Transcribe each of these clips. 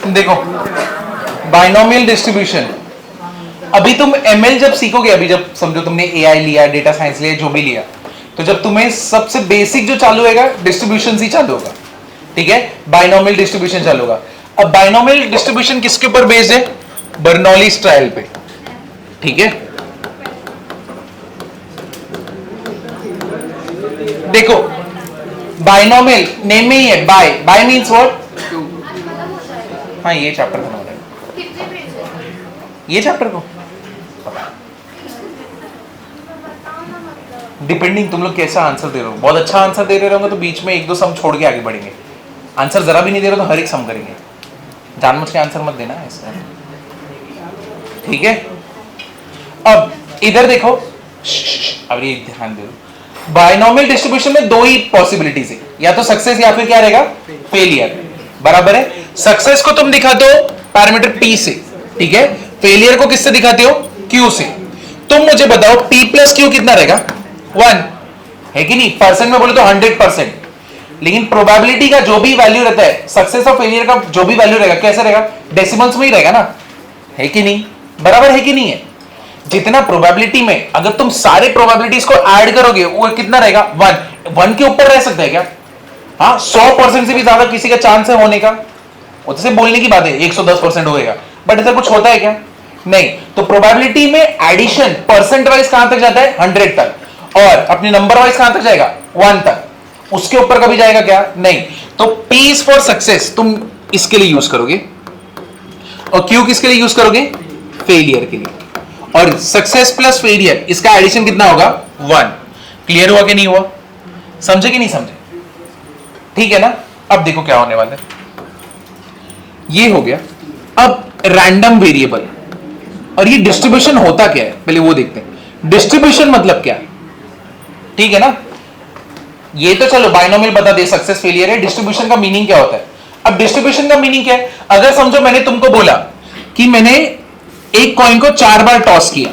देखो binomial distribution, अभी तुम एमएल जब सीखोगे, अभी जब समझो तुमने एआई लिया, डेटा साइंस लिया, जो भी लिया, तो जब तुम्हें सबसे बेसिक जो चालू होगा डिस्ट्रीब्यूशन ही चालू होगा, ठीक है, बाइनोमियल डिस्ट्रीब्यूशन चालू होगा। अब बाइनोमियल डिस्ट्रीब्यूशन किसके ऊपर बेस्ड है? बर्नौलीज ट्रायल पे, ठीक है। देखो बाइनोमियल नेम में ही है, बाय, बाय मींस व्हाट? हाँ ये चैप्टर खत्म हो रहा है, ये चैप्टर को डिपेंडिंग तुम लोग कैसा आंसर दे रहे हो। बहुत अच्छा आंसर दे रहे होंगे तो बीच में एक दो सम छोड़ के आगे बढ़ेंगे, आंसर जरा भी नहीं दे रहे तो हर एक सम करेंगे, जानबूझ के आंसर मत देना ऐसा, ठीक है। अब इधर देखो, अब ये ध्यान दो, बाइनोमियल डिस्ट्रीब्यूशन में दो ही पॉसिबिलिटीज है, या तो सक्सेस या फिर क्या रहेगा, फेलियर, बराबर है। सक्सेस को तुम दिखाते हो पैरामीटर P से, ठीक है, फेलियर को किससे दिखाते हो? Q से। तुम मुझे बताओ P प्लस Q कितना रहेगा? 1 है कि नहीं? परसेंट में बोले तो 100%, लेकिन प्रोबेबिलिटी का जो भी वैल्यू रहता है, सक्सेस और फेलियर का जो भी वैल्यू रहेगा, कैसे रहेगा? डेसिमल्स में ही रहेगा ना, है कि नहीं? बराबर है कि नहीं है? जितना प्रोबेबिलिटी में अगर तुम सारे प्रोबेबिलिटीज को ऐड करोगे वो कितना रहेगा? 1 के ऊपर रह सकता है क्या? हाँ, 100% से भी ज्यादा किसी का चांस है होने का, वो तो बोलने की बात है 110% होएगा, बट ऐसा कुछ होता है क्या? नहीं। तो प्रोबेबिलिटी में एडिशन परसेंट वाइज कहां तक जाता है? 100 तक, और अपने नंबर वाइज कहां तक जाएगा? 1 तक, उसके ऊपर कभी जाएगा क्या? नहीं। तो P इज फॉर सक्सेस, तुम इसके लिए यूज करोगे, और Q किसके लिए यूज करोगे? फेलियर के लिए। और सक्सेस प्लस फेलियर, इसका एडिशन कितना होगा? 1। क्लियर हुआ कि नहीं हुआ? समझे कि नहीं समझे? ठीक है ना। अब देखो क्या होने वाला है, ये हो गया। अब रैंडम वेरिएबल, और ये डिस्ट्रीब्यूशन होता क्या है पहले वो देखते हैं। डिस्ट्रीब्यूशन मतलब क्या, ठीक है ना। ये तो चलो बाइनोमियल बता दे, सक्सेस फेलियर है। डिस्ट्रीब्यूशन का मीनिंग क्या होता है? अब डिस्ट्रीब्यूशन का मीनिंग क्या है? अगर समझो मैंने तुमको बोला कि मैंने एक कॉइन को 4 बार टॉस किया,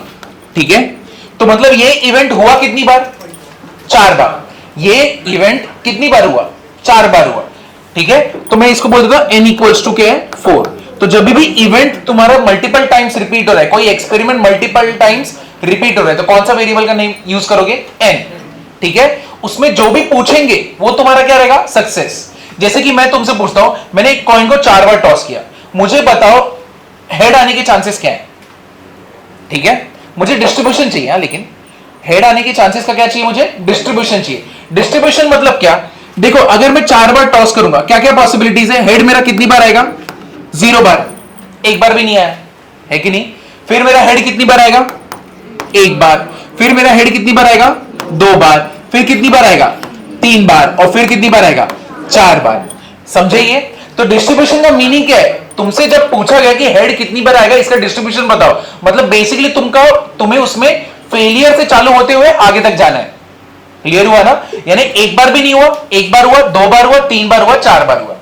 ठीक है, तो मतलब ये इवेंट हुआ कितनी बार? 4 बार। ये इवेंट कितनी बार हुआ? 4 बार हुआ, ठीक है। तो मैं इसको बोल देता हूं n इक्वल्स टू क्या है? 4। तो जब भी इवेंट तुम्हारा मल्टीपल टाइम्स रिपीट हो रहा है, कोई एक्सपेरिमेंट मल्टीपल टाइम्स रिपीट हो रहा है, तो कौन सा वेरिएबल का नेम यूज करोगे? n, ठीक है। उसमें जो भी पूछेंगे वो तुम्हारा क्या रहेगा? सक्सेस। जैसे कि मैं तुमसे पूछता हूं, मैंने एक कॉइन को 4 बार टॉस किया, मुझे बताओ हेड आने के चांसेस क्या है? ठीक है, मुझे डिस्ट्रीब्यूशन चाहिए, लेकिन हेड आने के चांसेस का क्या चाहिए? मुझे डिस्ट्रीब्यूशन चाहिए। डिस्ट्रीब्यूशन मतलब क्या? देखो अगर मैं 4 बार टॉस करूंगा, क्या क्या पॉसिबिलिटीज है? हेड मेरा कितनी बार आएगा? 0 बार, एक बार भी नहीं आया, है कि नहीं। फिर मेरा हेड कितनी बार आएगा? 1 बार। फिर मेरा हेड कितनी बार आएगा? 2 बार। फिर कितनी बार आएगा? 3 बार। और फिर कितनी बार आएगा? 4 बार। समझे ये? तो डिस्ट्रीब्यूशन का मीनिंग क्या है? तुमसे जब पूछा गया कि हेड कितनी बार आएगा, इसका डिस्ट्रीब्यूशन बताओ, मतलब बेसिकली तुम्हें उसमें फेलियर से चालू होते हुए आगे तक जाना है। क्लियर हुआ ना? यानी एक बार भी नहीं हुआ, 1 बार हुआ, 2 बार हुआ, 3 बार हुआ, 4 बार हुआ।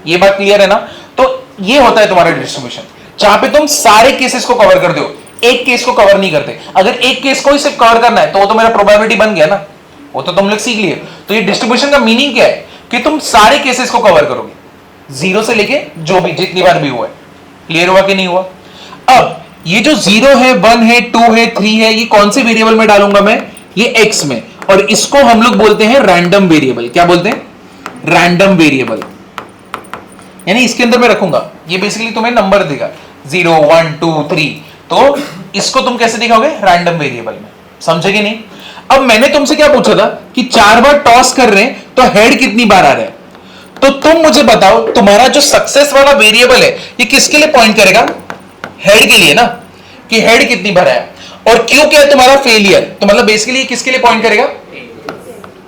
ये बात क्लियर है ना? तो ये होता है तुम्हारा डिस्ट्रीब्यूशन, जहां पे तुम सारे केसेस को कवर कर दो, एक केस को कवर नहीं करते। अगर एक केस को ही सिर्फ कवर करना है तो वो तो मेरा प्रोबेबिलिटी बन गया ना, वो तो तुम लोग सीख लिए। तो ये डिस्ट्रीब्यूशन का मीनिंग क्या है? कि तुम सारे केसेस को कवर करोगे, 0 से लेके जो भी जितनी बार भी हुआ है। क्लियर हुआ कि नहीं हुआ? अब ये जो 0 है, 1 है, 2 है, 3 है, ये कौन से वेरिएबल में डालूंगा मैं? ये x में, और इसको हम लोग बोलते हैं रैंडम वेरिएबल। क्या बोलते हैं? Random variable. यानी इसके अंदर मैं रखूंगा, ये बेसिकली तुम्हें नंबर देगा 0, 1, 2, 3, तो इसको तुम कैसे दिखाओगे? रैंडम वेरिएबल में। समझे कि नहीं? अब मैंने तुमसे क्या पूछा था कि 4 बार टॉस कर रहे हैं तो हेड कितनी बार आ रहा है, तो तुम मुझे बताओ तुम्हारा जो सक्सेस वाला वेरिएबल है ये किसके लिए पॉइंट करेगा? हेड के लिए ना, कि हेड कितनी बार आया। और क्यों क्या है तुम्हारा? फेलियर। तो मतलब बेसिकली किसके लिए पॉइंट करेगा?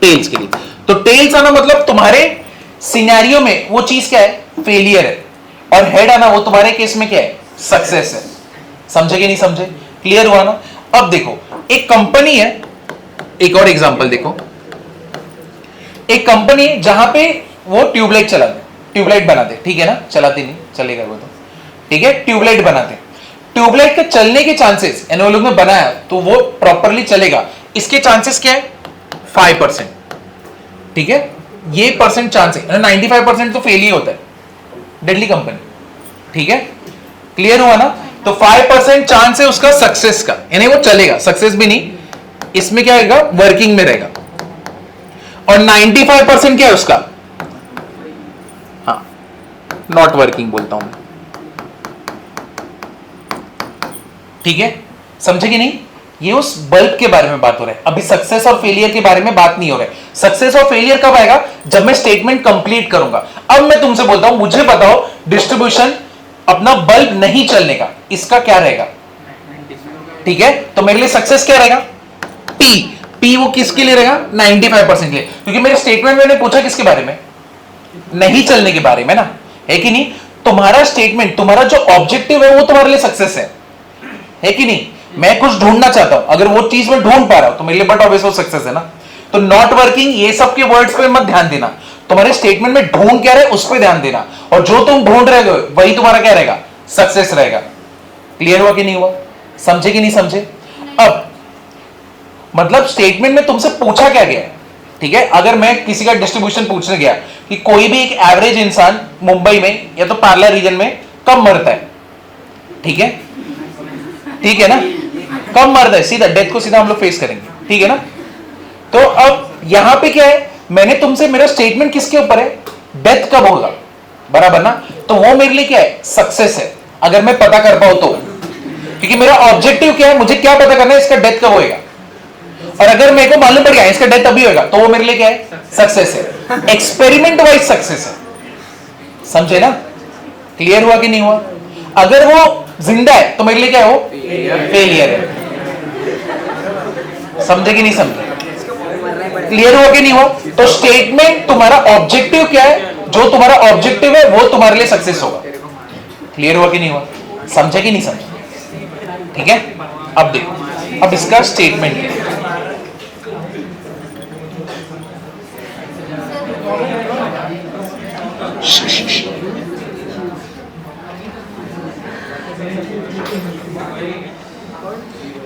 टेल्स के लिए। तो टेल्स आना मतलब तुम्हारे सिनेरियो में वो चीज क्या है? फेलियर है, और हेड आना वो तुम्हारे केस में क्या है? सक्सेस है। समझे कि नहीं समझे? क्लियर हुआ ना? अब देखो एक कंपनी है, एक और एग्जांपल देखो, एक कंपनी जहां पे वो ट्यूबलाइट चलाते, ट्यूबलाइट बनाते, ठीक है ना, चलाती नहीं, चलेगा वो तो, ठीक है, ट्यूबलाइट बनाते। ट्यूबलाइट के चलने के चांसेस, यानी वो लोग ने बनाया तो वो प्रॉपरली चलेगा, इसके चांसेस क्या है? 5%, ठीक है, ये परसेंट चांस है, 95% तो फेल ही होता है। डेडली कंपनी, ठीक है, क्लियर हुआ ना? तो 5% चांस है उसका सक्सेस का, यानी वो चलेगा, सक्सेस भी नहीं, इसमें क्या रहेगा, वर्किंग में रहेगा। और 95% क्या है उसका, हाँ नॉट वर्किंग बोलता हूं मैं, ठीक है, समझे कि नहीं? ये उस बल्ब के बारे में बात हो रहा है, अभी सक्सेस और फेलियर के बारे में बात नहीं हो रहा है। सक्सेस और फेलियर कब आएगा, जब मैं स्टेटमेंट कंप्लीट करूंगा। अब मैं तुमसे बोलता हूं, मुझे बताओ डिस्ट्रीब्यूशन अपना बल्ब नहीं चलने का, इसका क्या रहेगा? ठीक है, तो मेरे लिए सक्सेस क्या रहेगा, पी। पी वो किसके लिए रहेगा, 95% के लिए, क्योंकि मेरे स्टेटमेंट में पूछा किसके बारे में, नहीं चलने के बारे में ना, है कि नहीं? तुम्हारा स्टेटमेंट, तुम्हारा जो ऑब्जेक्टिव है वो तुम्हारे लिए सक्सेस है कि नहीं? मैं कुछ ढूंढना चाहता हूं, अगर वो चीज मैं ढूंढ पा रहा हूं तो मेरे लिए बट ऑब्वियस वो सक्सेस है ना। तो नॉट वर्किंग, ये सब के वर्ड्स पे मत ध्यान देना, तुम्हारे स्टेटमेंट में ढूंढ क्या रहे उस पे ध्यान देना, और जो तुम ढूंढ रहे हो वही तुम्हारा क्या रहेगा, सक्सेस रहेगा। क्लियर हुआ कि नहीं हुआ, समझे कि नहीं समझे? अब मतलब स्टेटमेंट में तुमसे पूछा क्या गया है, ठीक है? अगर मैं किसी का डिस्ट्रीब्यूशन पूछने गया कि कोई भी एक एवरेज इंसान मुंबई में या तो पार्ला रीजन में कब मरता है, ठीक है, ठीक है ना, कब मरता है, सीधा डेथ को सीधा हम लोग फेस करेंगे, ठीक है ना? तो अब यहां पे क्या है, मैंने तुमसे, मेरा स्टेटमेंट किसके ऊपर है, डेथ कब होगा, बराबर ना? तो वो मेरे लिए क्या है, सक्सेस है, अगर मैं पता कर पाऊं तो, क्योंकि मेरा ऑब्जेक्टिव क्या है, मुझे क्या पता करना है, इसका डेथ कब होएगा, और अगर मेरे को मालूम पड़ गया इसका डेथ अभी होगा तो वो मेरे लिए क्या है, सक्सेस है, एक्सपेरिमेंट वाइज सक्सेस है, समझे ना? क्लियर हुआ कि नहीं हुआ? अगर वो जिंदा है तो मेरे लिए क्या है, वो फेलियर है, समझे कि नहीं समझे? क्लियर हुआ कि नहीं हुआ? तो स्टेटमेंट तुम्हारा ऑब्जेक्टिव क्या है, जो तुम्हारा ऑब्जेक्टिव है वो तुम्हारे लिए सक्सेस होगा। क्लियर हुआ कि नहीं हुआ, समझे कि नहीं समझे? ठीक है, अब देखो, अब इसका स्टेटमेंट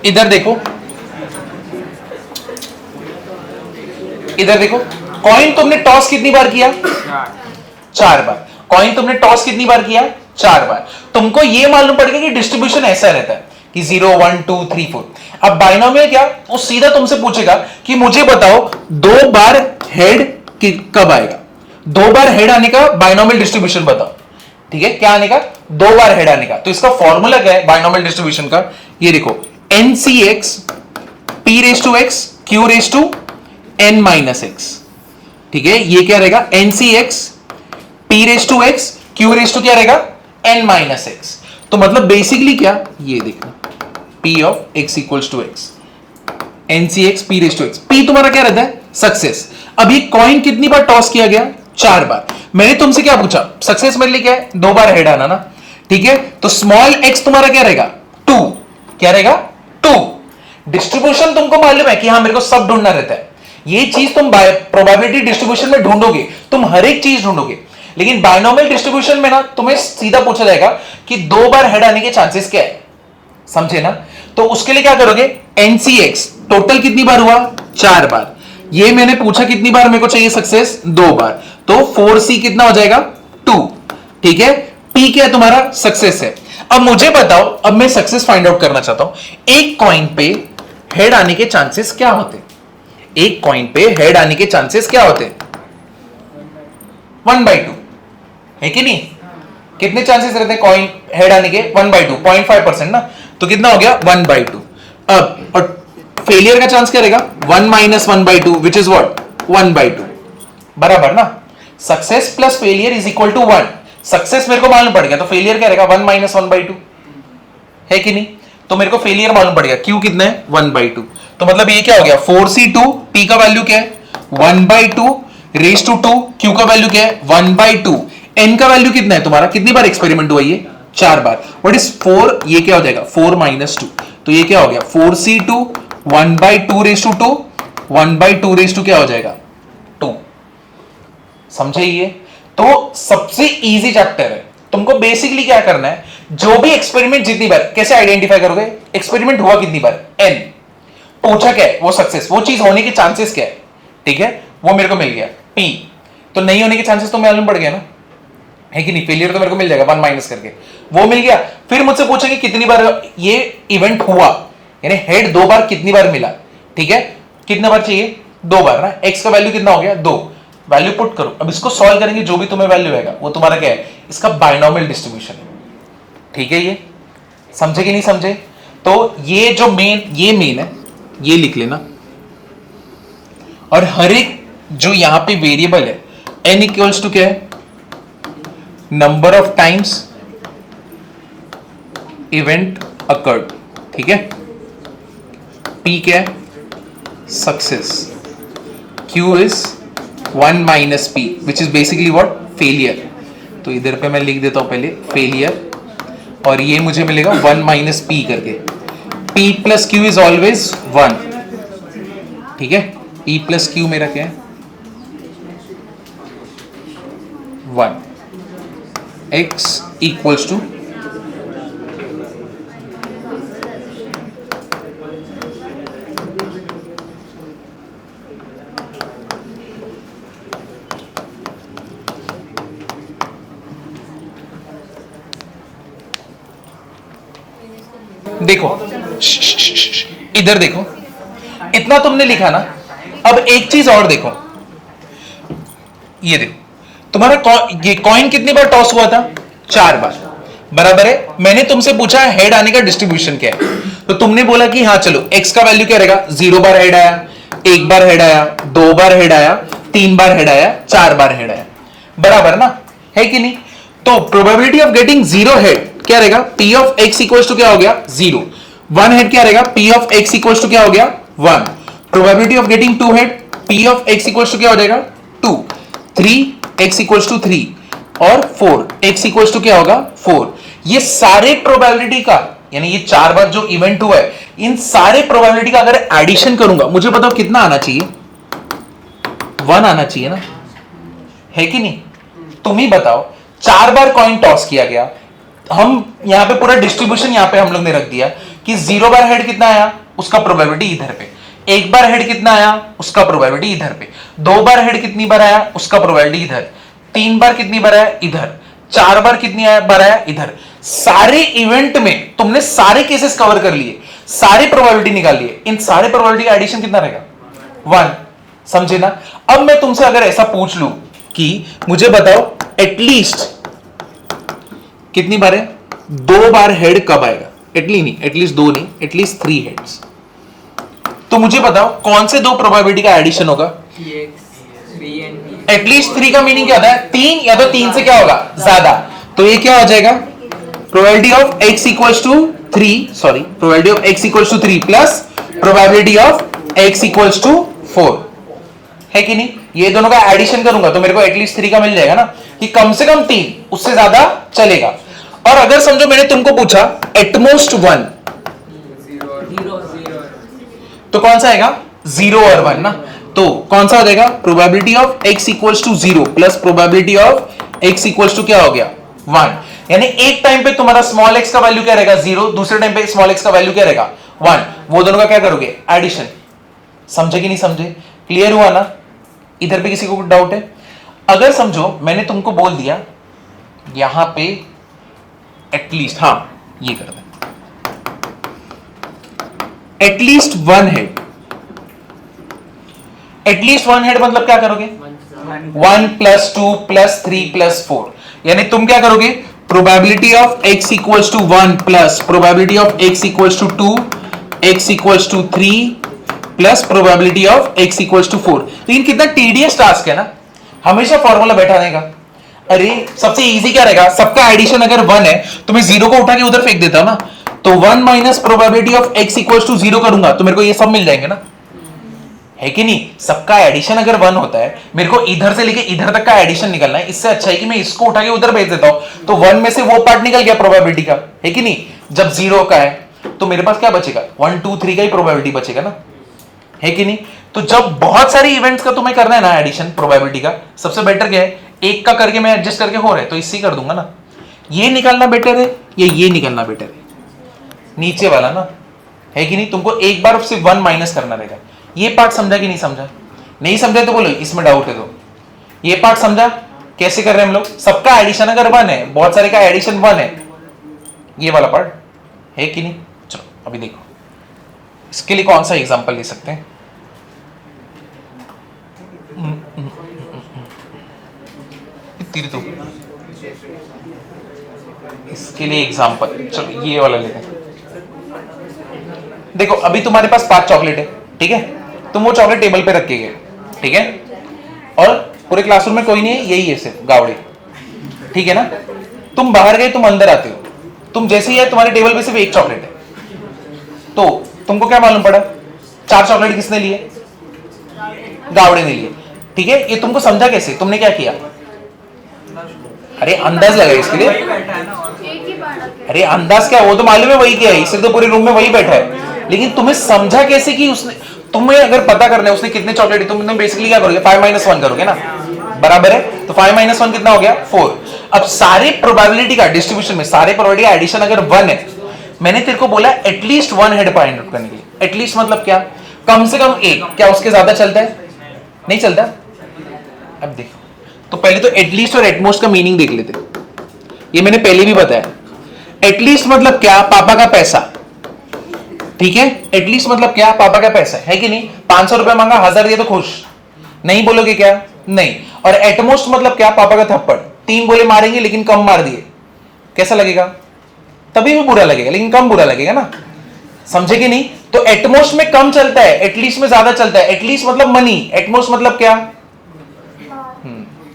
इधर देखो, इधर देखो, कॉइन तुमने टॉस कितनी बार किया, 4 बार। कॉइन तुमने टॉस कितनी बार किया, 4 बार। तुमको ये मालूम पड़ गया कि डिस्ट्रीब्यूशन ऐसा रहता है कि 0 1 2 3 4। अब बाइनोमियल क्या, वो सीधा तुमसे पूछेगा कि मुझे बताओ 2 बार हेड कब आएगा, 2 बार हेड आने का बाइनोमियल डिस्ट्रीब्यूशन बताओ, ठीक है? क्या आने का, 2 बार हेड आने का। तो इसका फॉर्मूला क्या है बाइनोमियल डिस्ट्रीब्यूशन का, ये देखो, NCX P raise to X Q raise to N minus X, ठीक है? ये क्या रहेगा, NCX P raise to X Q raise to क्या रहेगा, N माइनस X। तो मतलब बेसिकली क्या, ये देखना, P of X equals to X, NCX P raise to X। P तुम्हारा क्या रहता है, सक्सेस। अब ये कॉइन कितनी बार टॉस किया गया, 4 बार। मैंने तुमसे क्या पूछा, सक्सेस मेरे लिए क्या है, 2 बार हेड आना ना, ठीक है? तो स्मॉल x तुम्हारा क्या रहेगा, 2, क्या रहेगा, 2। डिस्ट्रीब्यूशन तुमको मालूम है कि हाँ मेरे को सब ढूंढना रहता है, ये चीज तुम प्रोबेबिलिटी डिस्ट्रीब्यूशन में ढूंढोगे, तुम हर एक चीज ढूंढोगे। लेकिन बाइनोमियल डिस्ट्रीब्यूशन में ना तुम्हें सीधा पूछा जाएगा कि 2 बार हेड आने के चांसेस क्या है, समझे ना? तो उसके लिए क्या करोगे, NCX टोटल कितनी बार हुआ, 4 बार। ये मैंने पूछा कितनी बार मेरे को चाहिए सक्सेस, 2 बार, तो 4C कितना हो जाएगा, 2, ठीक है? P क्या है तुम्हारा, सक्सेस है। अब मुझे बताओ, अब मैं सक्सेस फाइंड आउट करना चाहता हूं, एक कॉइन पे हेड आने के चांसेस क्या होते, एक कॉइन पे हेड आने के चांसेस क्या होते, 1/2, है कि नहीं? कितने चांसेस रहते हैं कॉइन हेड आने के, 1/2, 0.5% ना, तो कितना हो गया, 1/2। अब और फेलियर का चांस क्या रहेगा, 1 माइनस 1/2 विच इज व्हाट, 1/2, बराबर ना? Success plus failure is equal to 1। Success मेरे को मालूम पड़ गया, तो फेलियर क्या रहेगा, 1 माइनस 1/2, है कि नहीं? तो मेरे को फेलियर मालूम पड़ गया, क्यू कितना है, 1/2। तो मतलब ये क्या हो गया, 4C2, P का वैल्यू क्या है, 1/2 रेज टू 2, Q का वैल्यू क्या है, 1/2, N का वैल्यू कितना है तुम्हारा, कितनी बार एक्सपेरिमेंट हुआ ये, 4 बार। व्हाट इज 4, ये क्या हो जाएगा, 4 माइनस 2, तो ये क्या हो गया, 4C2 1/2 raise to 2, 1/2 raise to क्या हो जाएगा, 2। समझे ये? तो सबसे इजी चैप्टर है। तुमको बेसिकली क्या करना है, जो भी एक्सपेरिमेंट जितनी बार, कैसे आइडेंटिफाई करोगे, एक्सपेरिमेंट हुआ कितनी बार, N, पूछा क्या है, वो सक्सेस, वो चीज होने के चांसेस क्या है, ठीक है? वो मेरे को मिल गया P, तो नहीं होने के चांसेस तो मालूम पड़ गया ना, है कि नहीं? फेलियर तो मेरे को मिल जाएगा 1 माइनस करके, वो मिल गया। फिर मुझसे पूछेंगे कितनी बार ये इवेंट हुआ, यानी हेड 2 बार कितनी बार मिला, ठीक है? कितने बार चाहिए? 2 बार ना। एक्स का वैल्यू कितना हो गया? 2। वैल्यू पुट करो। अब इसको सॉल्व करेंगे, जो भी तुम्हें वैल्यू आएगा वो तुम्हारा क्या है? इसका बाइनोमियल डिस्ट्रीब्यूशन है, ठीक है? ये समझे कि नहीं समझे? तो ये जो ये मेन है, ये लिख लेना। और हर एक जो यहां पे वेरिएबल है n इक्वल्स टू क्या है? Number of times event occurred, ठीक है? p क्या है? Success. q is 1 minus p which is basically what? Failure. तो इधर पे मैं लिख देता हूं पहले फेलियर, और ये मुझे मिलेगा 1 माइनस p करके। p plus q is always 1, ठीक है? p प्लस q मेरा क्या है? 1। x इक्वल्स टू देखो, इधर देखो, इतना तुमने लिखा ना। अब एक चीज और देखो, ये देखो, तुम्हारा ये कॉइन कितनी बार टॉस हुआ था? 4 बार, बराबर है? मैंने तुमसे पूछा हेड आने का डिस्ट्रीब्यूशन क्या है, तो तुमने बोला कि हाँ चलो एक्स का वैल्यू क्या रहेगा? 0 बार हेड आया, 1 बार हेड आया, 2 बार हेड आया, 3 बार हेड आया, 4 बार हेड आया, बराबर ना? है कि नहीं? तो प्रोबेबिलिटी ऑफ गेटिंग 0 हेड क्या रहेगा? P of x equals to क्या हो गया? 0। 1 हेड क्या रहेगा? P of x equals to क्या हो गया? 1। Probability of getting 2 head P of x equals to क्या हो जाएगा? 2। 3 x इक्वल्स टू 3 और 4 x इक्वल्स टू क्या होगा? 4। ये सारे प्रोबेबिलिटी का, यानी ये 4 बार जो इवेंट हुआ है, इन सारे प्रोबेबिलिटी का अगर एडिशन करूंगा, मुझे बताओ कितना आना चाहिए? 1 आना चाहिए ना, है कि नहीं? तुम ही बताओ। 4 बार कॉइन टॉस किया गया, हम यहां पे पूरा डिस्ट्रीब्यूशन यहां पे हम लोग ने रख दिया कि 0 बार हेड कितना आया, उसका प्रोबेबिलिटी इधर पे। 1 बार हेड कितना आया, उसका प्रोबेबिलिटी इधर पे। 2 बार हेड कितनी बार आया, उसका प्रोबेबिलिटी इधर। 3 बार कितनी बार आया, इधर। 4 बार कितनी बार आया, इधर। सारे इवेंट में तुमने सारे केसेस कवर कर लिए, सारे प्रोबेबिलिटी निकाल लिए, इन सारे प्रोबेबिलिटी का एडिशन कितना रहेगा? 1। समझे ना? अब मैं तुमसे अगर ऐसा पूछ लूं कि मुझे बताओ एटलीस्ट कितनी बार है? 2 बार हेड कब आएगा? एटलीस्ट 2 नहीं, एटलीस्ट 3 हेड्स। तो मुझे बताओ कौन से 2 प्रोबेबिलिटी का एडिशन होगा? एटलीस्ट 3 का मीनिंग क्या होता है? 3, या तो 3 से क्या होगा? ज्यादा। तो ये क्या हो जाएगा? Probability of x equals to 3, sorry, probability of x equals to 3 plus probability of x equals to 4, है कि नहीं? ये दोनों का एडिशन करूंगा तो मेरे को एटलीस्ट 3 का मिल जाएगा ना, कि कम से कम 3, उससे ज्यादा चलेगा। और अगर समझो मैंने तुमको पूछा एटमोस्ट 1, तो कौन सा आएगा? 0 और 1 ना। तो कौन सा हो जाएगा? Probability of x equals to 0 plus probability of x equals to क्या हो गया? 1। यानी एक टाइम पे तुम्हारा स्मॉल x का वैल्यू क्या रहेगा? 0, दूसरे टाइम पे स्मॉल x का वैल्यू क्या रहेगा? 1। वो दोनों का क्या करोगे? एडिशन। समझे कि नहीं समझे? क्लियर हुआ ना? इधर पे किसी को कुछ डाउट है? अगर समझो मैंने तुमको बोल दिया यहां पे एटलीस्ट, हाँ ये कर दे, एटलीस्ट 1 हेड। एटलीस्ट 1 हेड मतलब क्या करोगे? 1 प्लस 2 प्लस 3 प्लस 4, यानी तुम क्या करोगे? Probability of x equals to 1 plus probability of x equals to 2, x equals to 3 plus probability of x equals to 4। लेकिन कितना टीडियस टास्क है ना, हमेशा फॉर्मूला बैठाने का। अरे सबसे इजी क्या रहेगा? सबका एडिशन अगर 1 है तो मैं 0 को उठा के उधर फेंक देता हूं ना, तो 1 minus probability of x equals to 0 करूंगा तो मेरे को ये सब मिल जाएंगे ना, है कि नहीं? सबका एडिशन अगर 1 होता है, मेरे को इधर से लेके इधर तक का एडिशन निकलना है, इससे अच्छा है कि मैं इसको उठा के उधर भेज देता हूं, तो 1 में से वो पार्ट निकल गया प्रोबेबिलिटी का, है कि नहीं? जब 0 का है तो मेरे पास क्या बचेगा? 1 2 3 का ही प्रोबेबिलिटी बचेगा ना, है कि नहीं? तो जब बहुत सारी इवेंट्स का तुम्हें करना है ना एडिशन प्रोबेबिलिटी का, सबसे बेटर क्या है? एक का करके मैं एडजस्ट करके हो रहा है तो इससे कर दूंगा ना। ये निकालना बेटर है या ये निकालना बेटर है? नीचे वाला ना, है कि नहीं? तुमको एक बार सिर्फ 1 माइनस करना रहेगा। ये पार्ट समझा कि नहीं समझा? नहीं समझा तो बोलो इसमें डाउट है तो। ये पार्ट समझा? कैसे कर रहे हैं हम लोग? सबका एडिशन अगर 1 है, बहुत सारे का एडिशन 1 है, ये वाला पार्ट है कि नहीं? चलो अभी देखो इसके लिए कौन सा एग्जांपल ले सकते हैं। तो इसके लिए एग्जांपल चलो ये वाला लेते हैं। देखो अभी तुम्हारे पास 5 चॉकलेट है, ठीक है, तुम वो चॉकलेट टेबल पे रख के गए, ठीक है, और पूरे क्लासरूम में कोई नहीं है, यही है सिर्फ गावड़े, ठीक है ना। तुम बाहर गए, तुम अंदर आते हो, तुम जैसे ही है तुम्हारे टेबल पे सिर्फ 1 चॉकलेट है, तो तुमको क्या मालूम पड़ा? 4 चॉकलेट किसने लिए? गावड़े ने लिए, ठीक है। ये तुमको समझा कैसे? तुमने क्या किया? अरे अंदाज लगा इसके लिए। अरे अंदाज क्या, वो तो मालूम है वही क्या है, इसलिए तो पूरे रूम में वही बैठा है, लेकिन तुम्हें समझा कैसे कि उसने, तुम्हें अगर पता करना है उसने कितने चॉकलेट, तुम बेसिकली क्या करोगे? 5 - 1 करोगे ना, बराबर है। तो 5 - 1 कितना हो गया? 4। अब सारे प्रोबेबिलिटी का डिस्ट्रीब्यूशन में सारे प्रोबेबिलिटी का एडिशन अगर 1 है, मैंने तेरे को बोला एटलीस्ट 1 हेड फाइंड आउट करने के लिए। एटलीस्ट मतलब क्या? कम से कम 1। क्या उसके ज्यादा चलता है? नहीं चलता। अब देखो, तो पहले तो एटलीस्ट और एटमोस्ट का मीनिंग देख लेते। ये मैंने पहले भी बताया। एटलीस्ट मतलब क्या? पापा का पैसा, ठीक है। एटलीस्ट मतलब क्या? पापा का पैसा है कि नहीं? 500 रुपए मांगा, 1000 दिए तो खुश, नहीं बोलोगे क्या? नहीं। और एटमोस्ट मतलब क्या? पापा का थप्पड़, 3 बोले मारेंगे लेकिन कम मार दिए, कैसा लगेगा? तभी भी बुरा लगेगा, लेकिन कम बुरा लगेगा ना, समझे कि नहीं? तो एटमोस्ट में कम चलता है, एटलीस्ट में ज्यादा चलता है। एटलीस्ट मतलब मनी, एटमोस्ट मतलब क्या?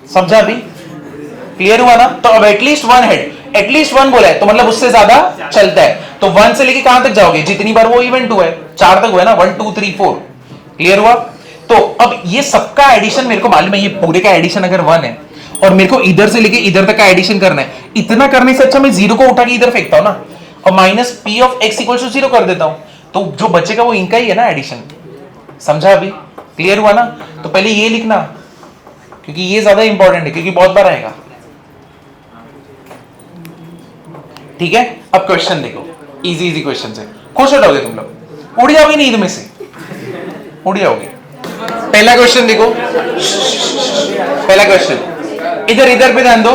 समझा? अभी क्लियर हुआ ना? तो अब एटलीस्ट 1 हेड, एटलीस्ट 1 बोला है तो मतलब उससे ज्यादा चलता है। तो 1 से लेके कहां तक जाओगे? जितनी बार वो इवेंट हुआ है, 4 तक हुआ है ना, 1 2 3 4। क्लियर हुआ? तो अब ये सबका एडिशन मेरे को मालूम है, ये पूरे का एडिशन अगर 1 है और मेरे को इधर से लेके इधर तक का एडिशन करना है, इतना करने से अच्छा मैं 0 को उठा के इधर फेंकता हूं ना, और minus p of x equal to 0 कर देता हूं, तो जो बचेगा वो इनका ही है ना एडिशन। समझा? अभी क्लियर हुआ ना? तो पहले ये लिखना, क्योंकि ये ज्यादा इंपॉर्टेंट है, क्योंकि बहुत बार आएगा, ठीक है। अब क्वेश्चन देखो, इजी इजी क्वेश्चन है, खुश हो जाओगे तुम लोग, उड़ जाओगे नींद में से, उड़ जाओगे। पहला क्वेश्चन देखो, पहला क्वेश्चन इधर इधर पे ध्यान दो।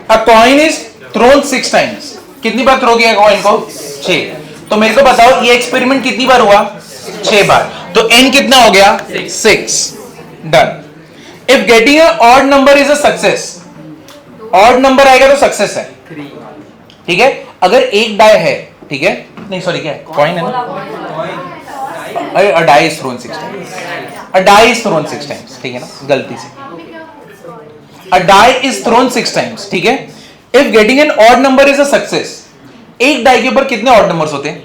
अ कॉइन इज थ्रोन 6 टाइम्स, कितनी बार थ्रो किया कॉइन को? 6। तो मेरे को बताओ ये एक्सपेरिमेंट कितनी बार हुआ? 6 बार। तो n कितना हो गया? 6। Done. If getting a odd number is a success, odd number आएगा तो सक्सेस है, ठीक है। अगर एक डाई है, ठीक है, नहीं सॉरी क्या है? कॉइन है ना, अरे a die is thrown 6 times, a die is thrown 6 times, ठीक है ना, गलती से a die is thrown 6 times, ठीक है। If getting an odd number is a success, एक डाई के ऊपर कितने ऑड नंबर्स होते हैं?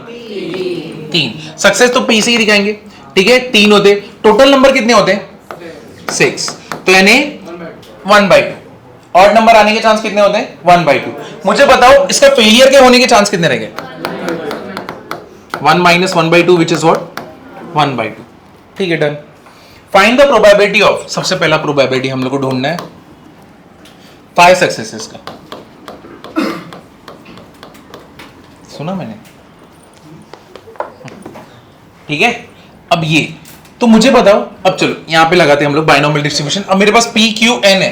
3। सक्सेस तो पी से ही दिखाएंगे, ठीक है, 3 होते। टोटल नंबर कितने होते हैं? 6। तो यानी 1/2। ऑड नंबर आने के चांस कितने होते हैं? 1/2। मुझे बताओ इसका फेलियर के होने के चांस कितने रहेंगे? 1 - 1/2 विच इज व्हाट? 1/2, ठीक है, done. Find the probability of, सबसे पहला प्रोबेबिलिटी हम लोग को ढूंढना है 5 सक्सेसेस का। सुना मैंने, ठीक है। अब ये तो मुझे बताओ, अब चलो यहां पे लगाते हैं हम लोग बाइनोमियल डिस्ट्रीब्यूशन। अब मेरे पास p q n है,